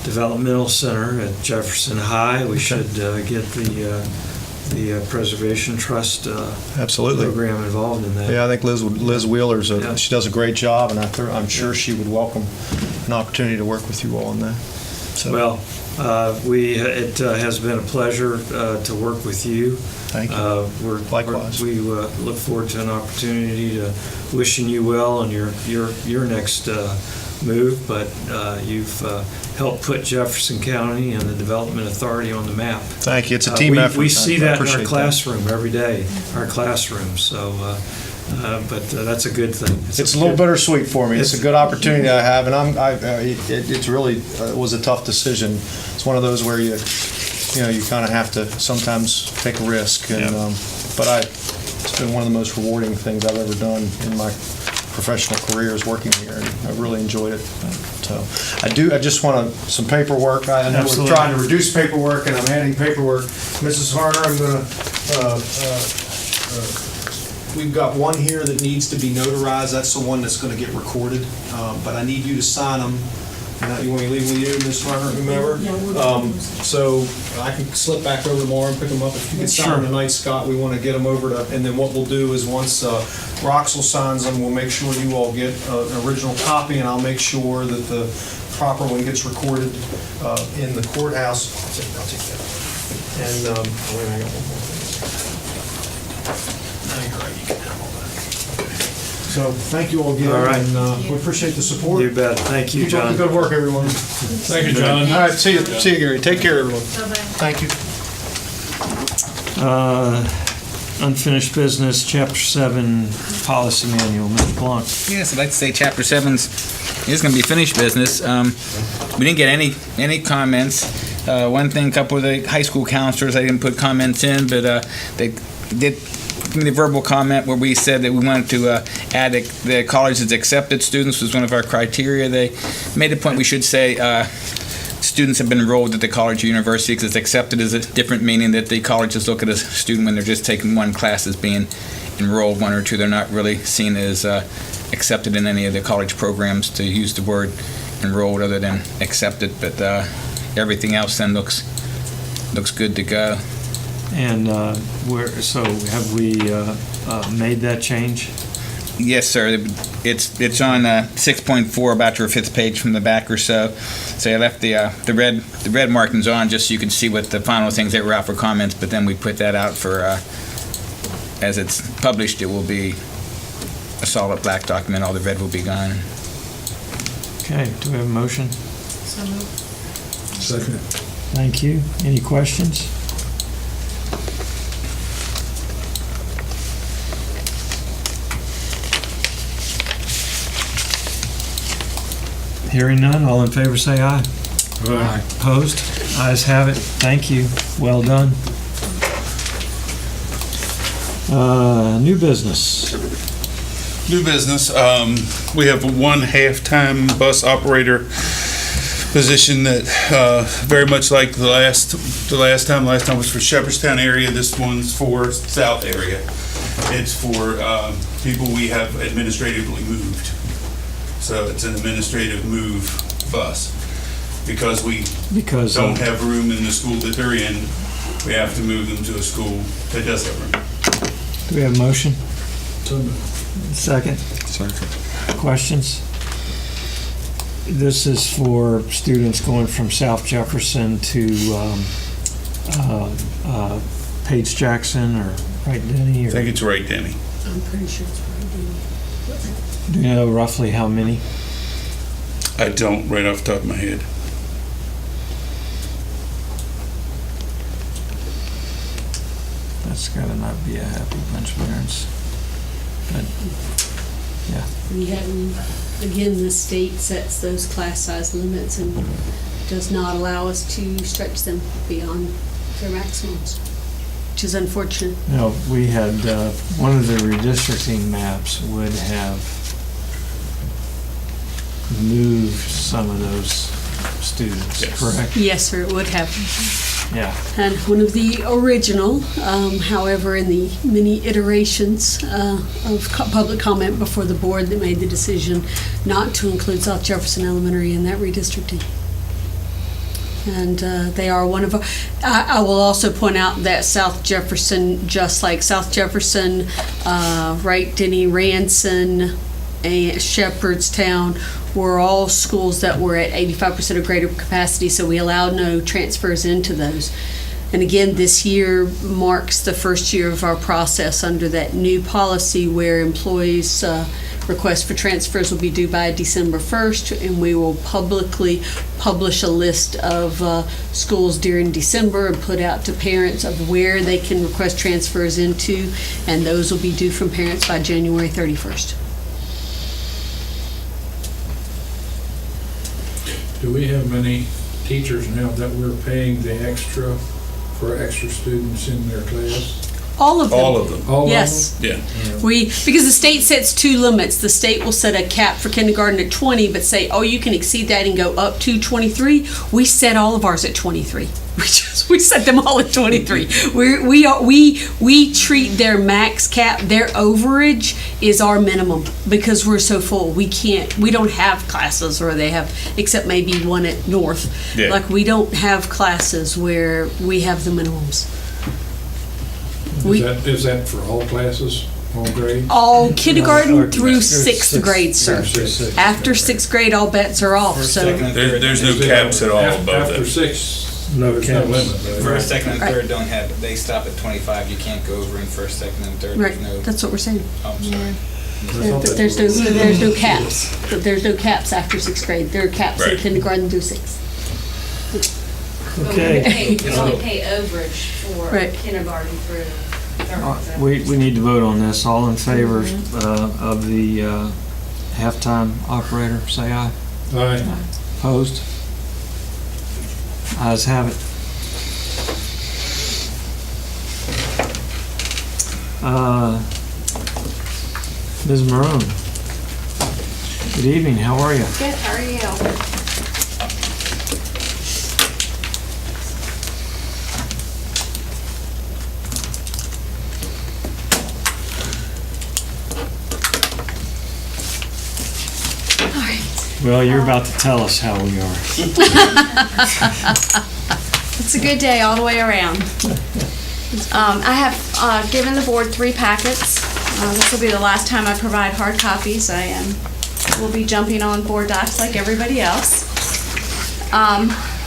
developmental center at Jefferson High. We should get the Preservation Trust absolutely program involved in that. Yeah, I think Liz Wheeler's she does a great job, and I'm sure she would welcome an opportunity to work with you all on that. So. Well, it has been a pleasure to work with you. Thank you. Likewise. We look forward to an opportunity to wishing you well on your next move, but you've helped put Jefferson County and the Development Authority on the map. Thank you. It's a team effort. We see that in our classroom every day, our classroom. So, but that's a good thing. It's a little bittersweet for me. It's a good opportunity I have, and it's really was a tough decision. It's one of those where you kind of have to sometimes take a risk, and it's been one of the most rewarding things I've ever done in my professional career is working here, and I really enjoyed it. So I just want some paperwork. I know we're trying to reduce paperwork, and I'm adding paperwork. Mrs. Harner, I'm going to, we've got one here that needs to be notarized. That's the one that's going to get recorded, but I need you to sign them. You want me to leave with you, Ms. Harner, whomever? So I can slip back over tomorrow and pick them up. If you can sign them tonight, Scott, we want to get them over to, and then what we'll do is once Roxel signs them, we'll make sure you all get an original copy, and I'll make sure that the proper one gets recorded in the courthouse. I'll take that. And wait, I got one more thing. No, you're right. You can have all that. Okay. So thank you all again. All right. And we appreciate the support. You bet. Thank you, Keep up John. the good work, everyone. Thank you, John. All right, see you, Gary. Take care, everyone. Thank you. Unfinished business, Chapter 7 Policy Manual. Mr. Blanc. Yes, I'd like to say Chapter 7's is going to be finished business. We didn't get any comments. One thing, a couple of the high school counselors, I didn't put comments in, but they did give me the verbal comment where we said that we wanted to add the college as accepted students was one of our criteria. They made the point we should say students have been enrolled at the college or university, because accepted is a different meaning that the colleges look at a student when they're just taking one class as being enrolled, one or two. They're not really seen as accepted in any of the college programs, to use the word enrolled other than accepted. But everything else then looks good to go. And so have we made that change? Yes, sir. It's on 6.4, about your 5th page from the back or so. So I left the red markings on just so you can see what the final things that were out for comments. But then we put that out for as it's published, it will be a solid black document. All the red will be gone. Okay. Do we have a motion? So moved. Second. Thank you. Any questions? Hearing none, all in favor say aye. Aye. Opposed? Ayes have it. Thank you. Well done. New business. New business, we have one half-time bus operator position that, very much like the last time was for Shepherdstown area, this one's for South area. It's for, people we have administratively moved. So it's an administrative move bus. Because we don't have room in the school that they're in, we have to move them to a school that does have room. Do we have a motion? So moved. Second? Second. Questions? This is for students going from South Jefferson to Page Jackson or Wright Denny? I think it's Wright Denny. I'm pretty sure it's Wright Denny. Do you know roughly how many? I don't right off the top of my head. That's got to not be a happy bunch of parents. But, yeah. We haven't, again, the state sets those class size limits and does not allow us to stretch them beyond their maximums, which is unfortunate. No, we had, one of the redistricting maps would have moved some of those students, correct? Yes, sir, it would have. Yeah. And one of the original, however, in the many iterations of public comment before the board that made the decision not to include South Jefferson Elementary in that redistricting. And they are one of our, I will also point out that South Jefferson, just like South Jefferson, Wright Denny, Ranson, and Shepherdstown were all schools that were at 85% of greater capacity, so we allowed no transfers into those. And again, this year marks the first year of our process under that new policy where employees' requests for transfers will be due by December 1st, and we will publicly publish a list of schools during December and put out to parents of where they can request transfers into, and those will be due from parents by January 31st. Do we have many teachers now that we're paying the extra for extra students in their class? All of them. All of them. All Yes. of them? Yeah. Because the state sets two limits. The state will set a cap for kindergarten at 20, but say, oh, you can exceed that and go up to 23. We set all of ours at 23. We set them all at 23. We treat their max cap, their overage is our minimum because we're so full. We don't have classes where they have, except maybe one at North. Yeah. Like we don't have classes where we have the minimums. Is that for all classes, all grades? All kindergarten through sixth sixth grade, sir. After sixth grade, all bets are off. So There's no caps at all above After that. six, No there's caps. no limit. though, First, right? second, and Right. third don't have, they stop at 25. You can't go over in first, second, and third. right, There's no, that's what we're saying. oh, I'm sorry. But there's no caps. But there's no caps after sixth grade. There are caps in Right. kindergarten through sixth. Okay. We only pay overage for Right. kindergarten through third. We need to vote on this. All in favor of the halftime operator, say aye. Aye. Opposed? Ayes have it. Ms. Maroon. Good evening, how are you? Good, how are you? Well, you're about to tell us how we are. It's a good day all the way around. I have given the board 3 packets. This will be the last time I provide hard copies. Will be jumping on board docs like everybody else.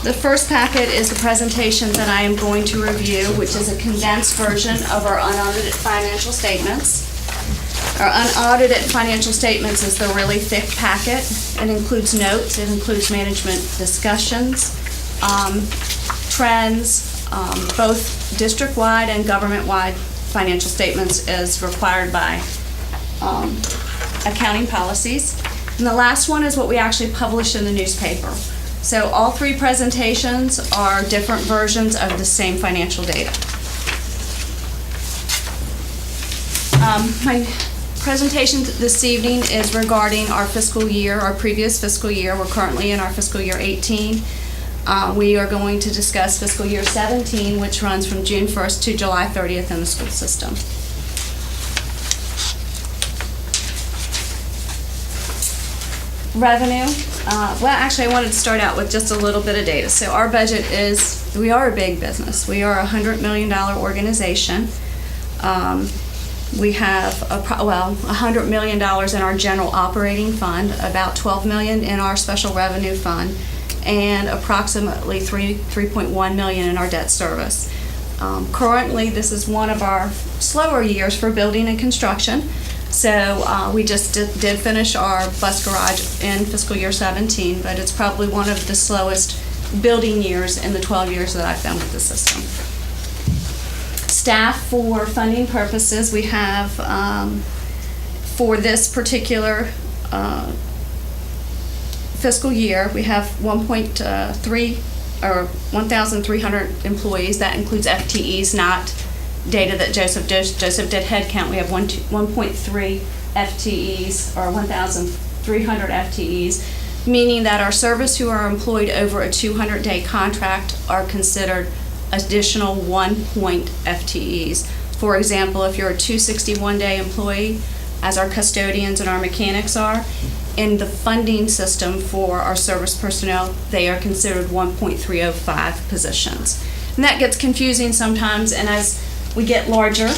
The first packet is the presentation that I am going to review, which is a condensed version of our unaudited financial statements. Our unaudited financial statements is the really thick packet. It includes notes, it includes management discussions, trends, both district-wide and government-wide financial statements as required by accounting policies. And the last one is what we actually publish in the newspaper. So all 3 presentations are different versions of the same financial data. My presentation this evening is regarding our fiscal year, our previous fiscal year. We're currently in our fiscal year 18. We are going to discuss fiscal year 17, which runs from June 1st to July 30th in the school system. Revenue. Well, actually, I wanted to start out with just a little bit of data. So our budget is, we are a big business. We are a $100 million organization. We have $100 million in our general operating fund, about $12 million in our special revenue fund, and approximately $3.1 million in our debt service. Currently, this is one of our slower years for building and construction. So we just did finish our bus garage in fiscal year 17, but it's probably one of the slowest building years in the 12 years that I've been with the system. Staff, for funding purposes, we have, for this particular fiscal year, we have 1,300 employees. That includes FTEs, not data that Joseph did head count. We have 1.3 FTEs, or 1,300 FTEs, meaning that our service who are employed over a 200-day contract are considered additional 1-point FTEs. For example, if you're a 261-day employee, as our custodians and our mechanics are, in the funding system for our service personnel, they are considered 1.305 positions. And that gets confusing sometimes, and as we get larger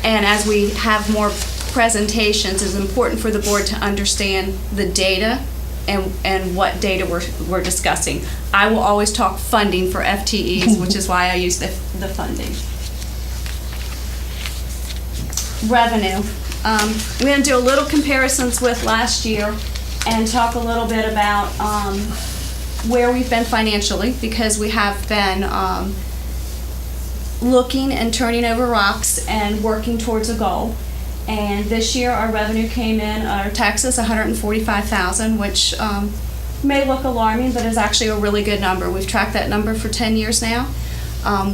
and as we have more presentations, it's important for the board to understand the data and what data we're discussing. I will always talk funding for FTEs, which is why I use the funding. Revenue. We're going to do a little comparisons with last year and talk a little bit about where we've been financially, because we have been looking and turning over rocks and working towards a goal. And this year our revenue came in, our taxes, $145,000, which may look alarming, but is actually a really good number. We've tracked that number for 10 years now.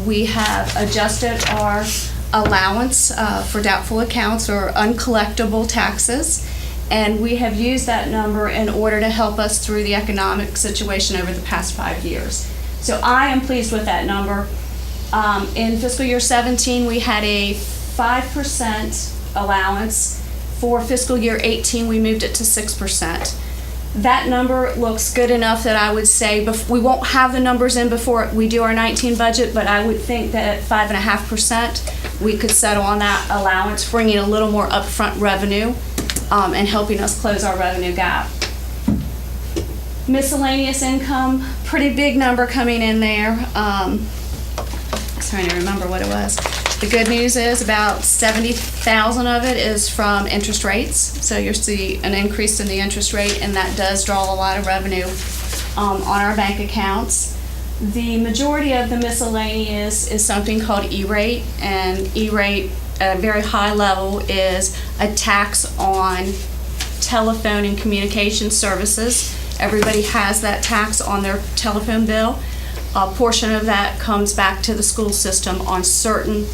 We have adjusted our allowance for doubtful accounts or uncollectible taxes, and we have used that number in order to help us through the economic situation over the past 5 years. So I am pleased with that number. In fiscal year 17, we had a 5% allowance. For fiscal year 18, we moved it to 6%. That number looks good enough that I would say we won't have the numbers in before we do our 19 budget, but I would think that at 5.5%, we could settle on that allowance, bringing a little more upfront revenue and helping us close our revenue gap. Miscellaneous income, pretty big number coming in there. trying to remember what it was. The good news is about 70,000 of it is from interest rates. So you'll see an increase in the interest rate, and that does draw a lot of revenue on our bank accounts. The majority of the miscellaneous is something called E-rate, and E-rate at a very high level is a tax on telephone and communication services. Everybody has that tax on their telephone bill. A portion of that comes back to the school system on certain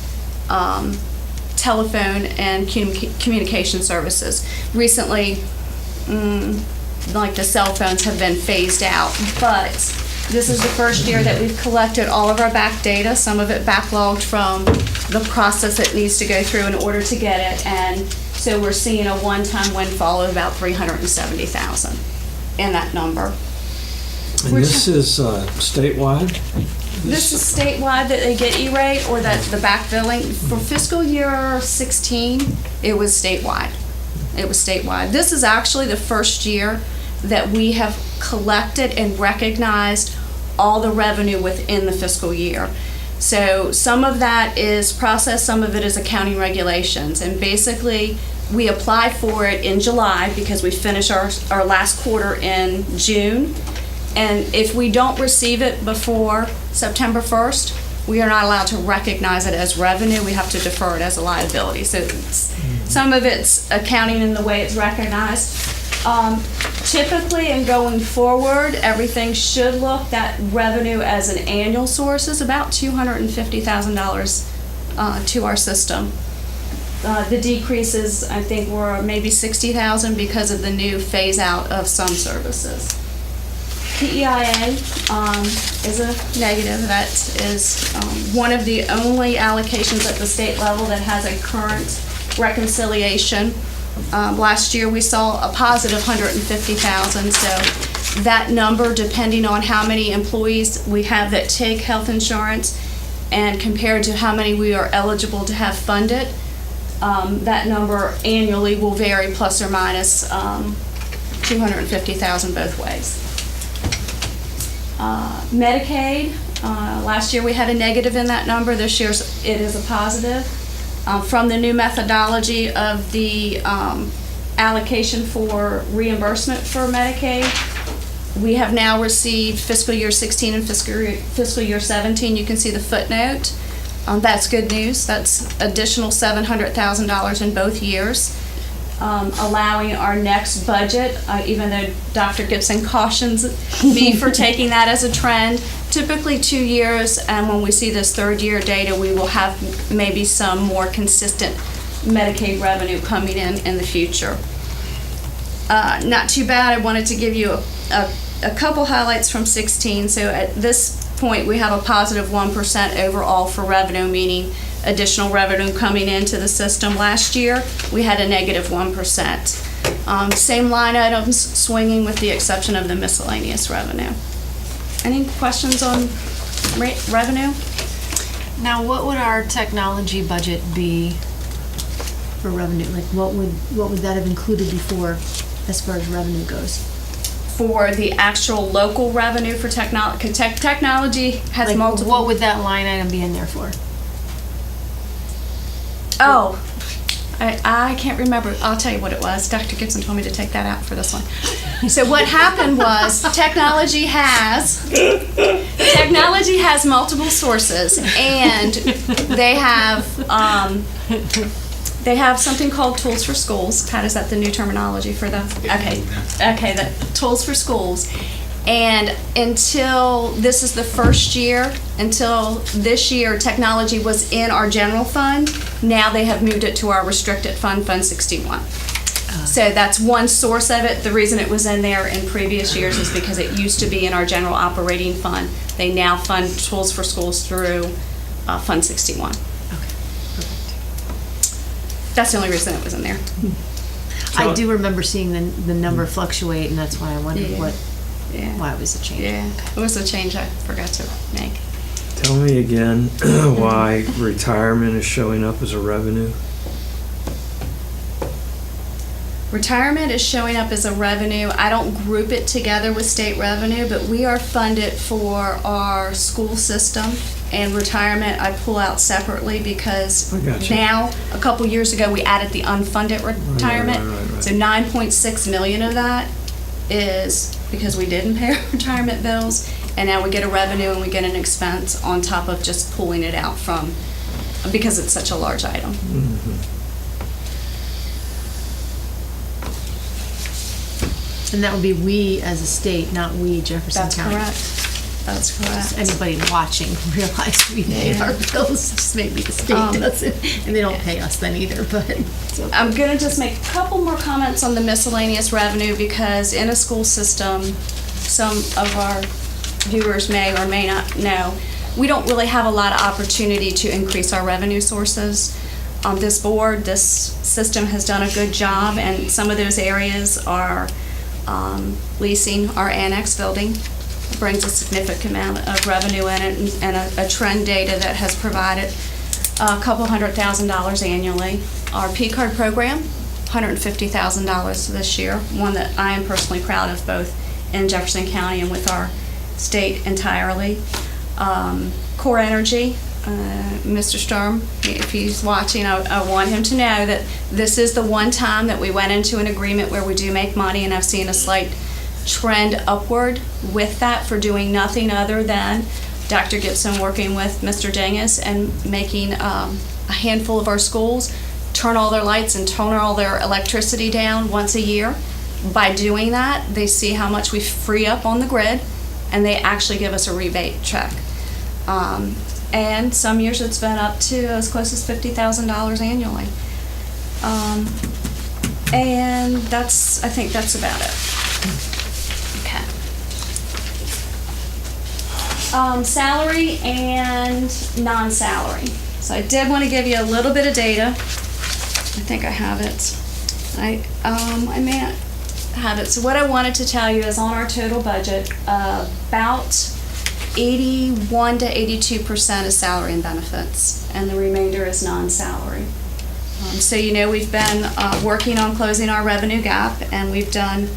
telephone and communication services. Recently, like the cell phones have been phased out, but this is the first year that we've collected all of our back data, some of it backlogged from the process it needs to go through in order to get it, and so we're seeing a one-time windfall of about $370,000 in that number. And this is statewide? This is statewide that they get E-rate, or that the back billing. For fiscal year 16, it was statewide. It was statewide. This is actually the first year that we have collected and recognized all the revenue within the fiscal year. So some of that is process, some of it is accounting regulations, and basically we apply for it in July because we finish our last quarter in June, and if we don't receive it before September 1st, we are not allowed to recognize it as revenue. We have to defer it as a liability. So some of it's accounting in the way it's recognized. Typically, and going forward, everything should look that revenue as an annual source is about $250,000 to our system. The decreases, I think, were maybe $60,000 because of the new phase out of some services. PEIA is a negative. That is one of the only allocations at the state level that has a current reconciliation. Last year we saw a positive $150,000, so that number, depending on how many employees we have that take health insurance and compared to how many we are eligible to have funded, that number annually will vary plus or minus $250,000 both ways. Medicaid, last year we had a negative in that number. This year it is a positive. From the new methodology of the allocation for reimbursement for Medicaid, we have now received fiscal year 16 and fiscal year 17. You can see the footnote. That's good news. That's additional $700,000 in both years, allowing our next budget, even though Dr. Gibson cautions me for taking that as a trend, typically 2 years, and when we see this third year data, we will have maybe some more consistent Medicaid revenue coming in the future. Not too bad. I wanted to give you a couple highlights from 16. So at this point, we have a positive 1% overall for revenue, meaning additional revenue coming into the system. Last year, we had a negative 1%. Same line items swinging with the exception of the miscellaneous revenue. Any questions on revenue? Now, what would our technology budget be for revenue? Like, what would that have included before, as far as revenue goes? For the actual local revenue for technology, technology has like, multiple. What would that line item be in there for? Oh, I can't remember. I'll tell you what it was. Dr. Gibson told me to take that out for this one. So what happened was technology has multiple sources, and they have something called Tools for Schools. Pat, is that the new terminology for the? Okay, the Tools for Schools. And until this is the first year, until this year, technology was in our general fund. Now they have moved it to our restricted fund, Fund 61. So that's one source of it. The reason it was in there in previous years is because it used to be in our general operating fund. They now fund Tools for Schools through Fund 61. Okay, perfect. That's the only reason it was in there. I do remember seeing the number fluctuate, and that's why I wondered why it was a change. Yeah, it was a change I forgot to make. Tell me again why retirement is showing up as a revenue. Retirement is showing up as a revenue. I don't group it together with state revenue, but we are funded for our school system, and retirement I pull out separately because I got you. now, a couple years ago, we added the unfunded retirement. right. So 9.6 million of that is because we didn't pay our retirement bills, and now we get a revenue and we get an expense on top of just pulling it out from, because it's such a large item. And that would be we as a state, not we Jefferson That's County. correct. That's correct. Anybody watching realize we pay our bills, just maybe the state doesn't, and they don't pay us then either, but. I'm gonna just make a couple more comments on the miscellaneous revenue because in a school system, some of our viewers may or may not know, we don't really have a lot of opportunity to increase our revenue sources. This board, this system has done a good job, and some of those areas are leasing our annex building. It brings a significant amount of revenue in it, and a trend data that has provided a couple $100,000 annually. Our P-card program, $150,000 this year, one that I am personally proud of both in Jefferson County and with our state entirely. Core Energy, Mr. Sturm, if he's watching, I want him to know that this is the one time that we went into an agreement where we do make money, and I've seen a slight trend upward with that for doing nothing other than Dr. Gibson working with Mr. Dingus and making a handful of our schools turn all their lights and tone all their electricity down once a year. By doing that, they see how much we free up on the grid, and they actually give us a rebate check. And some years it's been up to as close as $50,000 annually. And I think that's about it. Okay. Salary and non-salary. So I did want to give you a little bit of data. I think I have it. I may not have it. So what I wanted to tell you is on our total budget, about 81 to 82% is salary and benefits, and the remainder is non-salary. So we've been working on closing our revenue gap, and we've done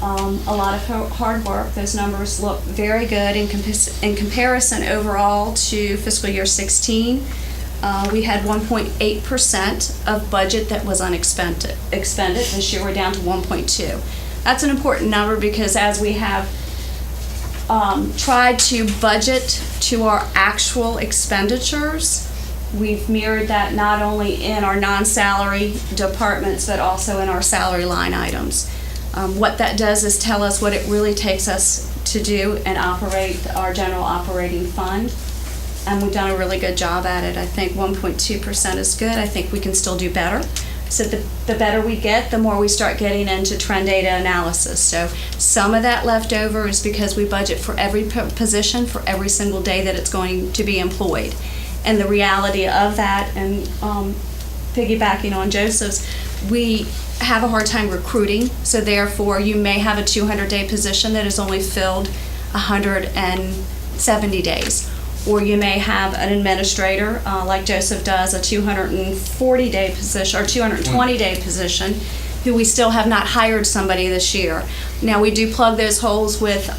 a lot of hard work. Those numbers look very good in comparison overall to fiscal year 16. We had 1.8% of budget that was unexpended. This year we're down to 1.2. That's an important number because as we have tried to budget to our actual expenditures, we've mirrored that not only in our non-salary departments but also in our salary line items. What that does is tell us what it really takes us to do and operate our general operating fund. And we've done a really good job at it. I think 1.2% is good. I think we can still do better. So the better we get, the more we start getting into trend data analysis. So some of that left over is because we budget for every position for every single day that it's going to be employed. And the reality of that, and piggybacking on Joseph's, we have a hard time recruiting. So therefore, you may have a 200-day position that is only filled 170 days. Or you may have an administrator, like Joseph does, a 240-day position or 220-day position, who we still have not hired somebody this year. Now, we do plug those holes with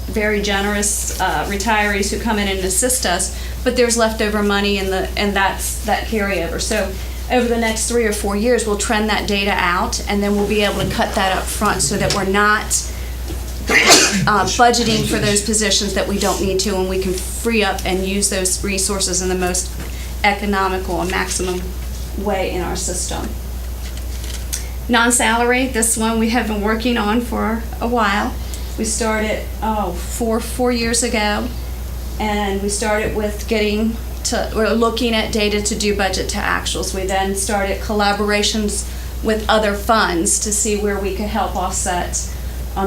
very generous retirees who come in and assist us, but there's leftover money and that's that carryover. So over the next 3 or 4 years, we'll trend that data out, and then we'll be able to cut that up front so that we're not budgeting for those positions that we don't need to, and we can free up and use those resources in the most economical and maximum way in our system. Non-salary, this one we have been working on for a while. We started 4 years ago, and we started with we're looking at data to do budget to actuals. We then started collaborations with other funds to see where we could help offset.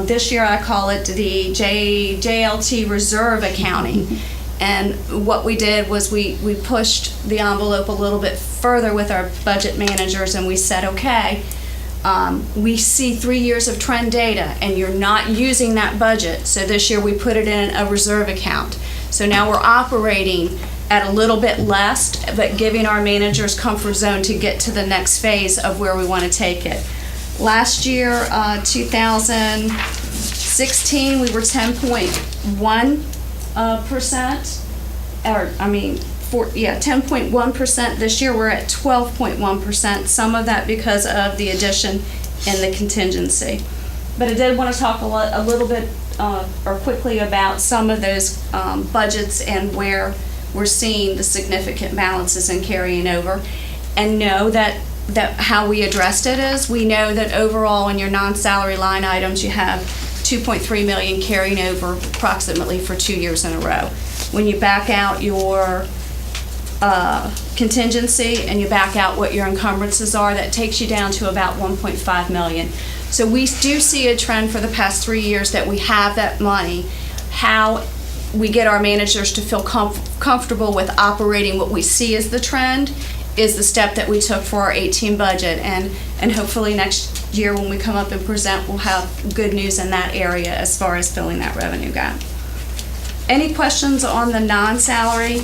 This year I call it the JLT reserve accounting. And what we did was we pushed the envelope a little bit further with our budget managers, and we said, okay, we see 3 years of trend data and you're not using that budget. So this year we put it in a reserve account. So now we're operating at a little bit less, but giving our managers comfort zone to get to the next phase of where we want to take it. Last year, 2016, we were 10.1%, 10.1%. This year, we're at 12.1%, some of that because of the addition in the contingency. But I did want to talk a little bit or quickly about some of those budgets and where we're seeing the significant balances and carrying over, and know that how we addressed it is, we know that overall in your non-salary line items, you have 2.3 million carrying over approximately for 2 years in a row. When you back out your contingency and you back out what your encumbrances are, that takes you down to about 1.5 million. So we do see a trend for the past 3 years that we have that money. How we get our managers to feel comfortable with operating what we see as the trend is the step that we took for our 18 budget, and hopefully next year when we come up and present, we'll have good news in that area as far as filling that revenue gap. Any questions on the non-salary?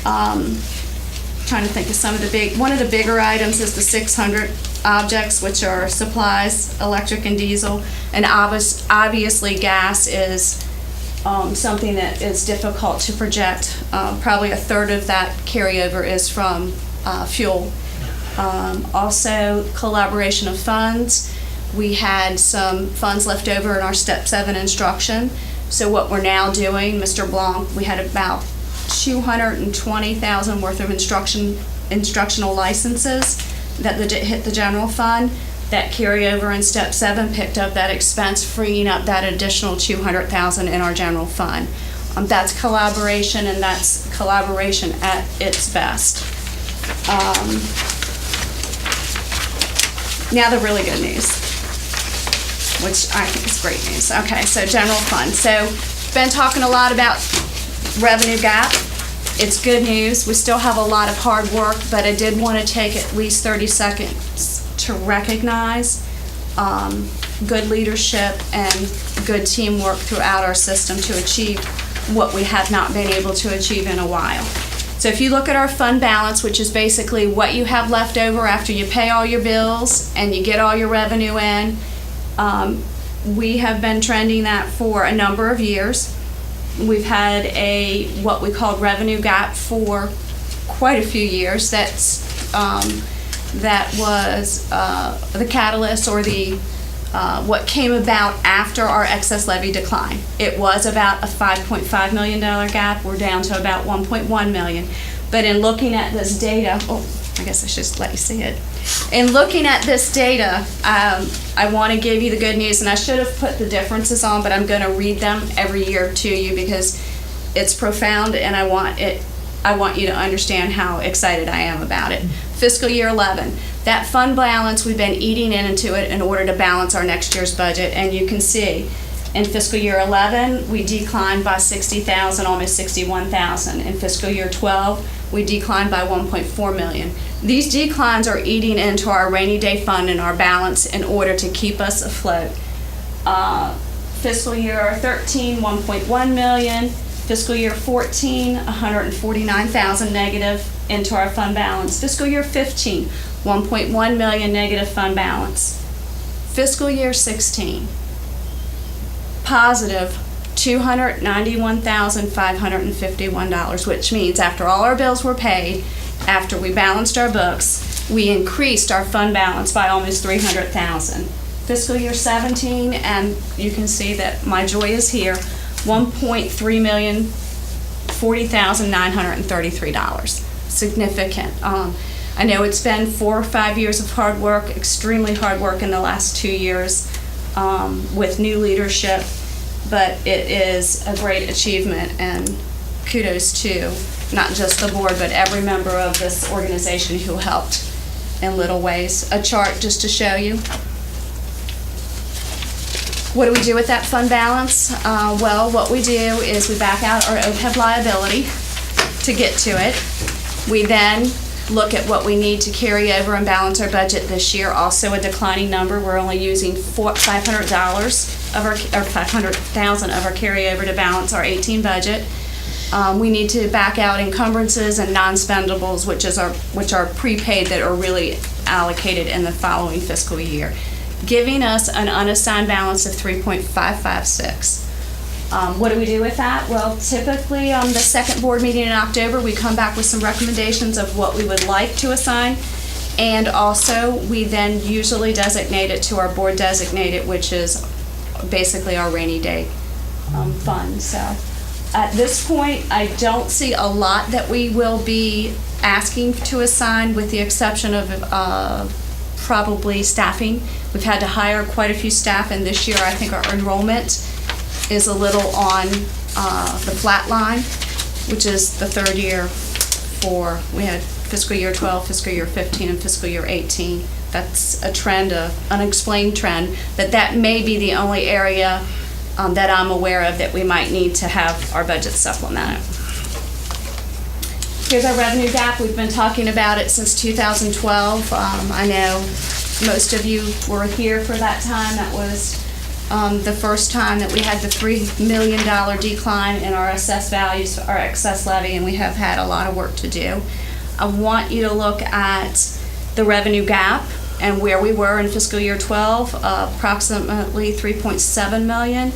Trying to think of some of one of the bigger items is the 600 objects, which are supplies, electric and diesel, and obviously gas is something that is difficult to project. Probably a third of that carryover is from fuel. Also, collaboration of funds. We had some funds left over in our Step 7 instruction. So what we're now doing, Mr. Blanc, we had about 220,000 worth of instructional licenses that hit the general fund. That carryover in Step 7 picked up that expense, freeing up that additional 200,000 in our general fund. That's collaboration, and that's collaboration at its best. Now the really good news, which I think is great news. Okay, so general fund. So been talking a lot about revenue gap. It's good news. We still have a lot of hard work, but I did want to take at least 30 seconds to recognize good leadership and good teamwork throughout our system to achieve what we have not been able to achieve in a while. So if you look at our fund balance, which is basically what you have left over after you pay all your bills and you get all your revenue in, we have been trending that for a number of years. We've had what we called revenue gap for quite a few years. That was the catalyst or what came about after our excess levy decline. It was about a $5.5 million gap. We're down to about 1.1 million. But in looking at this data, I guess I should just let you see it. In looking at this data, I want to give you the good news, and I should have put the differences on, but I'm going to read them every year to you because it's profound, and I want you to understand how excited I am about it. Fiscal year 11, that fund balance, we've been eating into it in order to balance our next year's budget, and you can see in fiscal year 11, we declined by 60,000, almost 61,000. In fiscal year 12, we declined by 1.4 million. These declines are eating into our rainy day fund and our balance in order to keep us afloat. Fiscal year 13, 1.1 million. Fiscal year 14, 149,000 negative into our fund balance. Fiscal year 15, 1.1 million negative fund balance. Fiscal year 16, positive $291,551, which means after all our bills were paid, after we balanced our books, we increased our fund balance by almost 300,000. Fiscal year 17, and you can see that my joy is here, $1,340,933. Significant. I know it's been 4 or 5 years of hard work, extremely hard work in the last 2 years with new leadership, but it is a great achievement, and kudos to not just the board, but every member of this organization who helped in little ways. A chart just to show you. What do we do with that fund balance? Well, what we do is we back out our OPEB liability to get to it. We then look at what we need to carry over and balance our budget this year. Also a declining number. We're only using $500,000 of our carryover to balance our 18 budget. We need to back out encumbrances and non-spendables, which are prepaid that are really allocated in the following fiscal year. giving us an unassigned balance of 3.556. What do we do with that? Well, typically on the second board meeting in October, we come back with some recommendations of what we would like to assign. And also, we then usually designate it to our board designated, which is basically our rainy day fund. So at this point, I don't see a lot that we will be asking to assign, with the exception of probably staffing. We've had to hire quite a few staff, and this year I think our enrollment is a little on the flat line, which is the third year we had fiscal year 12, fiscal year 15, and fiscal year 18. That's a trend, an unexplained trend, that may be the only area that I'm aware of that we might need to have our budget supplemented. Here's our revenue gap. We've been talking about it since 2012. I know most of you were here for that time. That was the first time that we had the $3 million decline in our assessed values, our excess levy, and we have had a lot of work to do. I want you to look at the revenue gap and where we were in fiscal year 12, approximately 3.7 million,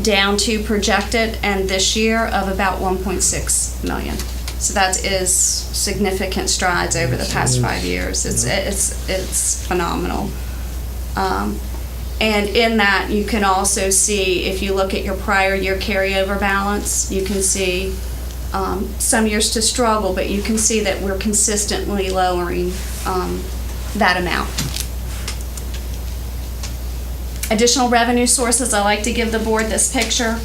down to projected, and this year of about 1.6 million. So that is significant strides over the past 5 years. It's phenomenal. And in that, you can also see, if you look at your prior year carryover balance, you can see some years to struggle, but you can see that we're consistently lowering that amount. Additional revenue sources, I like to give the board this picture.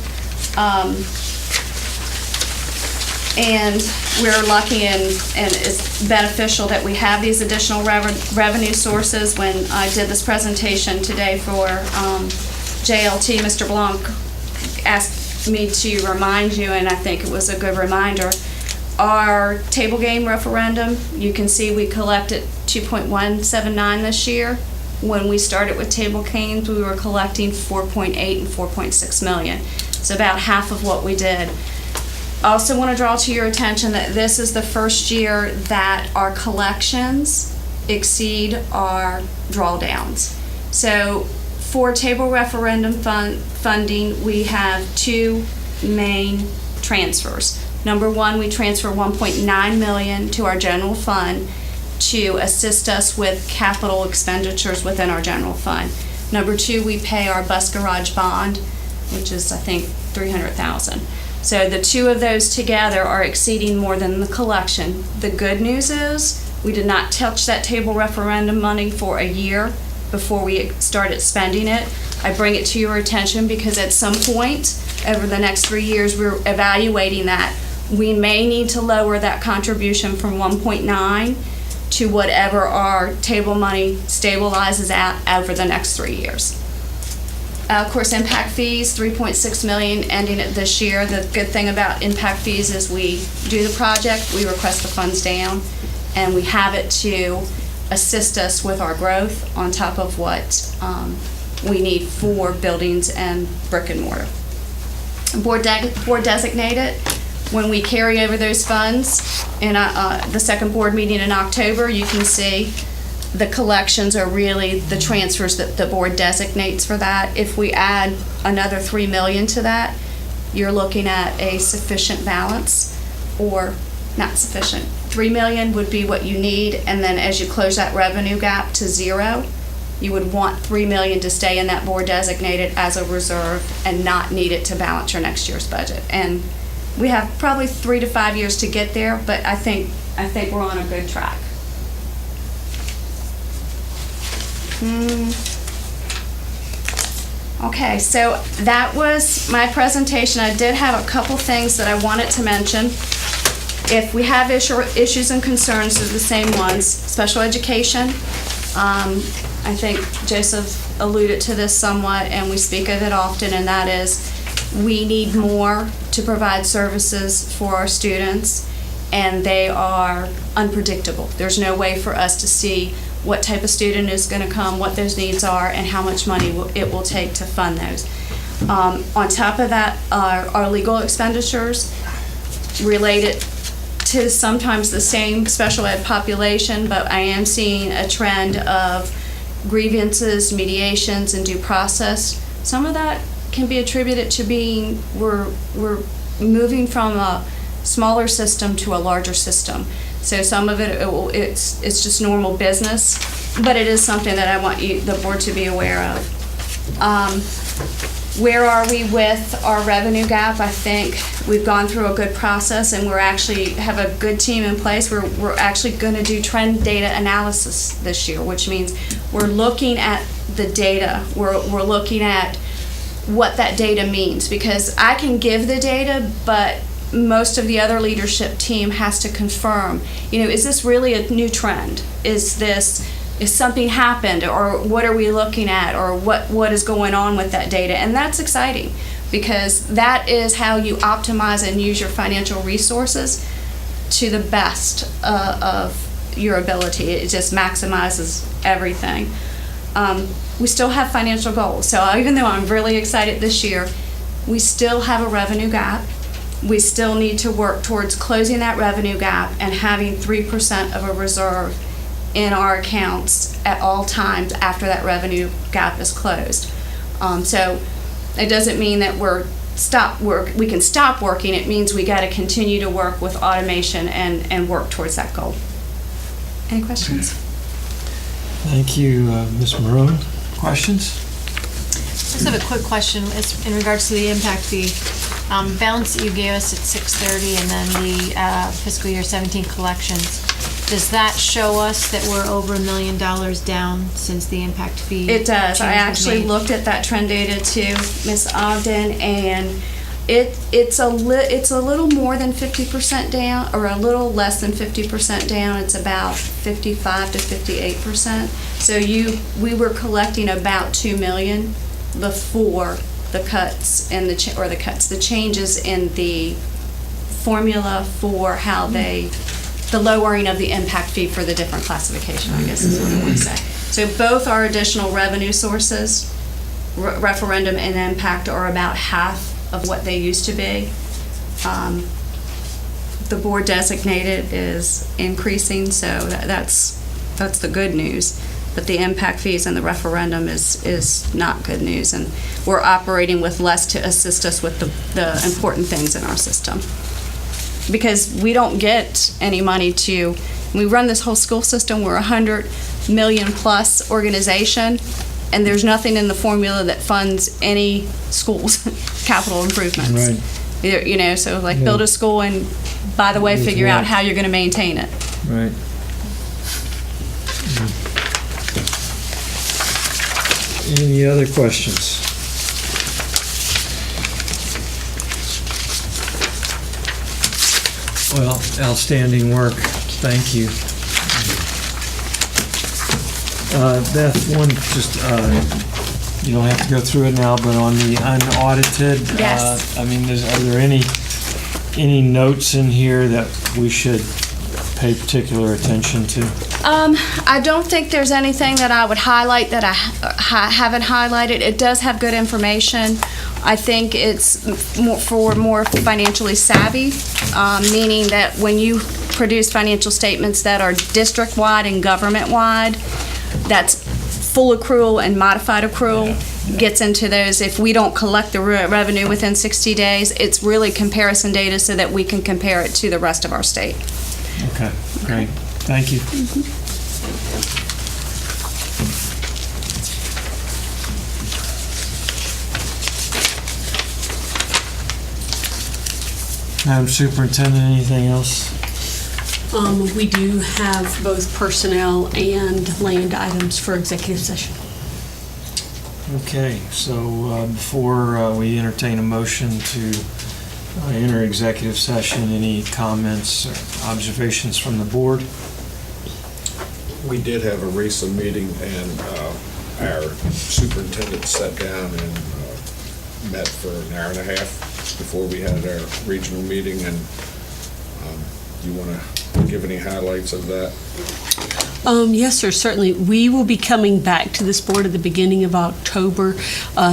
And we're lucky and it's beneficial that we have these additional revenue sources. When I did this presentation today for JLT, Mr. Blanc asked me to remind you, and I think it was a good reminder, our table game referendum, you can see we collected 2.179 this year. When we started with table games, we were collecting 4.8 and 4.6 million. So about half of what we did. I also want to draw to your attention that this is the first year that our collections exceed our drawdowns. So for table referendum funding, we have two main transfers. Number one, we transfer 1.9 million to our general fund to assist us with capital expenditures within our general fund. Number two, we pay our bus garage bond, which is I think 300,000. So the two of those together are exceeding more than the collection. The good news is we did not touch that table referendum money for a year before we started spending it. I bring it to your attention because at some point over the next 3 years, we're evaluating that. We may need to lower that contribution from 1.9 to whatever our table money stabilizes at over the next 3 years. Of course, impact fees, 3.6 million ending it this year. The good thing about impact fees is we do the project, we request the funds down, and we have it to assist us with our growth on top of what we need for buildings and brick and mortar. Board designated, when we carry over those funds in the second board meeting in October, you can see the collections are really the transfers that the board designates for that. If we add another 3 million to that, you're looking at a sufficient balance, or not sufficient. 3 million would be what you need, and then as you close that revenue gap to zero, you would want 3 million to stay in that board designated as a reserve and not need it to balance your next year's budget. And we have probably 3 to 5 years to get there, but I think we're on a good track. Okay, so that was my presentation. I did have a couple things that I wanted to mention. If we have issues and concerns, they're the same ones. Special education, I think Joseph alluded to this somewhat, and we speak of it often, and that is we need more to provide services for our students, and they are unpredictable. There's no way for us to see what type of student is going to come, what those needs are, and how much money it will take to fund those. On top of that, our legal expenditures related to sometimes the same special ed population, but I am seeing a trend of grievances, mediations, and due process. Some of that can be attributed to being we're moving from a smaller system to a larger system. So some of it's just normal business, but it is something that I want the board to be aware of. Where are we with our revenue gap? I think we've gone through a good process, and we're actually have a good team in place. We're actually going to do trend data analysis this year, which means we're looking at the data. We're looking at what that data means, because I can give the data, but most of the other leadership team has to confirm, is this really a new trend? Is something happened, or what are we looking at, or what is going on with that data? And that's exciting, because that is how you optimize and use your financial resources to the best of your ability. It just maximizes everything. We still have financial goals, so even though I'm really excited this year, we still have a revenue gap. We still need to work towards closing that revenue gap and having 3% of a reserve in our accounts at all times after that revenue gap is closed. So it doesn't mean that we can stop working. It means we got to continue to work with automation and work towards that goal. Any questions? Thank you, Ms. Maroon. Questions? I just have a quick question. It's in regards to the impact fee. Balance that you gave us at 6:30, and then the fiscal year 17 collections. Does that show us that we're over $1 million down since the impact fee? It does. I change was actually made? looked at that trend data too, Ms. Ogden, and it's a little more than 50% down, or a little less than 50% down. It's about 55 to 58%. So we were collecting about $2 million before the cuts and the changes in the formula for how the lowering of the impact fee for the different classification, I guess is what I want to say. So both our additional revenue sources, referendum and impact, are about half of what they used to be. The board designated is increasing, so that's the good news. But the impact fees and the referendum is not good news, and we're operating with less to assist us with the important things in our system. Because we don't get any money we run this whole school system, we're a $100 million plus organization, and there's nothing in the formula that funds any schools capital improvements. Right. So build a school and, by the way, figure out how you're going to maintain it. Right. Any other questions? Well, outstanding work. Thank you. Beth, you don't have to go through it now, but on the unaudited, yes. Are there any notes in here that we should pay particular attention to? I don't think there's anything that I would highlight that I haven't highlighted. It does have good information. I think it's more financially savvy, meaning that when you produce financial statements that are district-wide and government-wide, that's full accrual and modified accrual. Gets into those. If we don't collect the revenue within 60 days, it's really comparison data so that we can compare it to the rest of our state. Okay, great. Thank you. Madam Superintendent, anything else? We do have both personnel and land items for executive session. Okay, so before we entertain a motion to enter executive session, any comments or observations from the board? We did have a recent meeting, and our superintendent sat down and met for an hour and a half before we had our regional meeting. And do you want to give any highlights of that? Yes, sir, certainly. We will be coming back to this board at the beginning of October,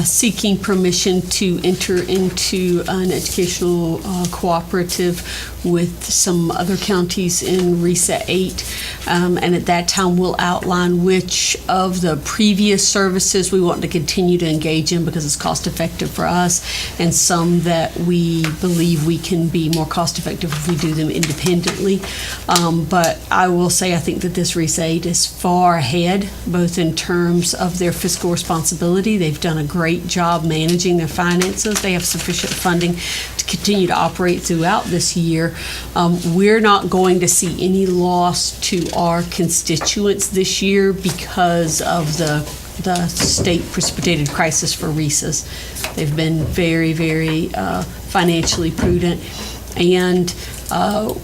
seeking permission to enter into an educational cooperative with some other counties in RESA 8. And at that time, we'll outline which of the previous services we want to continue to engage in because it's cost effective for us, and some that we believe we can be more cost effective if we do them independently. But I will say I think that this REIS-8 is far ahead, both in terms of their fiscal responsibility. They've done a great job managing their finances. They have sufficient funding to continue to operate throughout this year. We're not going to see any loss to our constituents this year because of the state precipitated crisis for REISs. They've been very, very financially prudent, and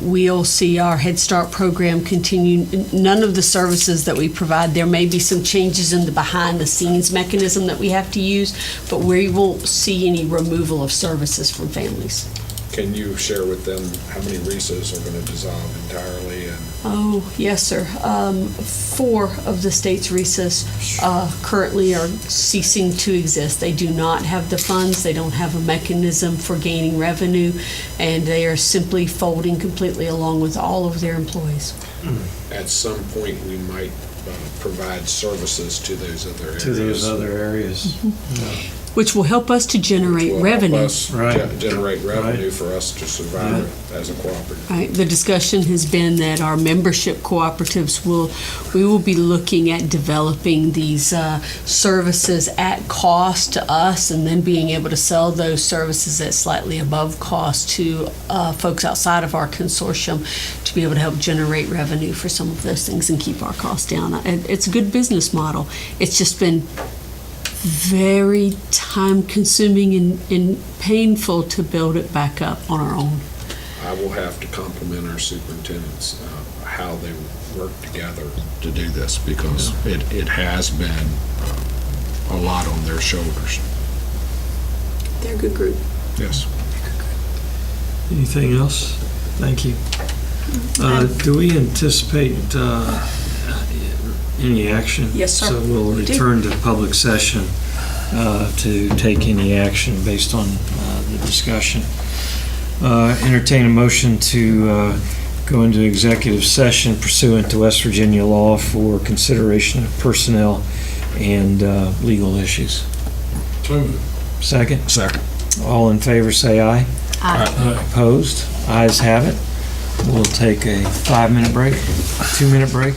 we'll see our Head Start program continue. None of the services that we provide, there may be some changes in the behind-the-scenes mechanism that we have to use, but we won't see any removal of services from families. Can you share with them how many REISs are going to dissolve entirely? And Oh, yes, sir. 4 of the state's REISs currently are ceasing to exist. They do not have the funds, they don't have a mechanism for gaining revenue, and they are simply folding completely along with all of their employees. at some point, we might provide services to those other areas. To those other areas. Which will help us to generate revenue. Generate revenue for us to survive as a cooperative. Right. The discussion has been that our membership cooperatives we will be looking at developing these services at cost to us, and then being able to sell those services at slightly above cost to folks outside of our consortium to be able to help generate revenue for some of those things and keep our costs down. It's a good business model. It's just been very time-consuming and painful to build it back up on our own. I will have to compliment our superintendents, how they work together to do this, because it has been a lot on their shoulders. They're a good group. Yes. Anything else? Thank you. Do we anticipate any action? Yes, sir. So we'll return to public session to take any action based on the discussion. Entertain a motion to go into executive session pursuant to West Virginia law for consideration of personnel and legal issues. Second? Second. All in favor say aye. Aye. Opposed? Ayes have it. We'll take a 5-minute break, 2-minute break.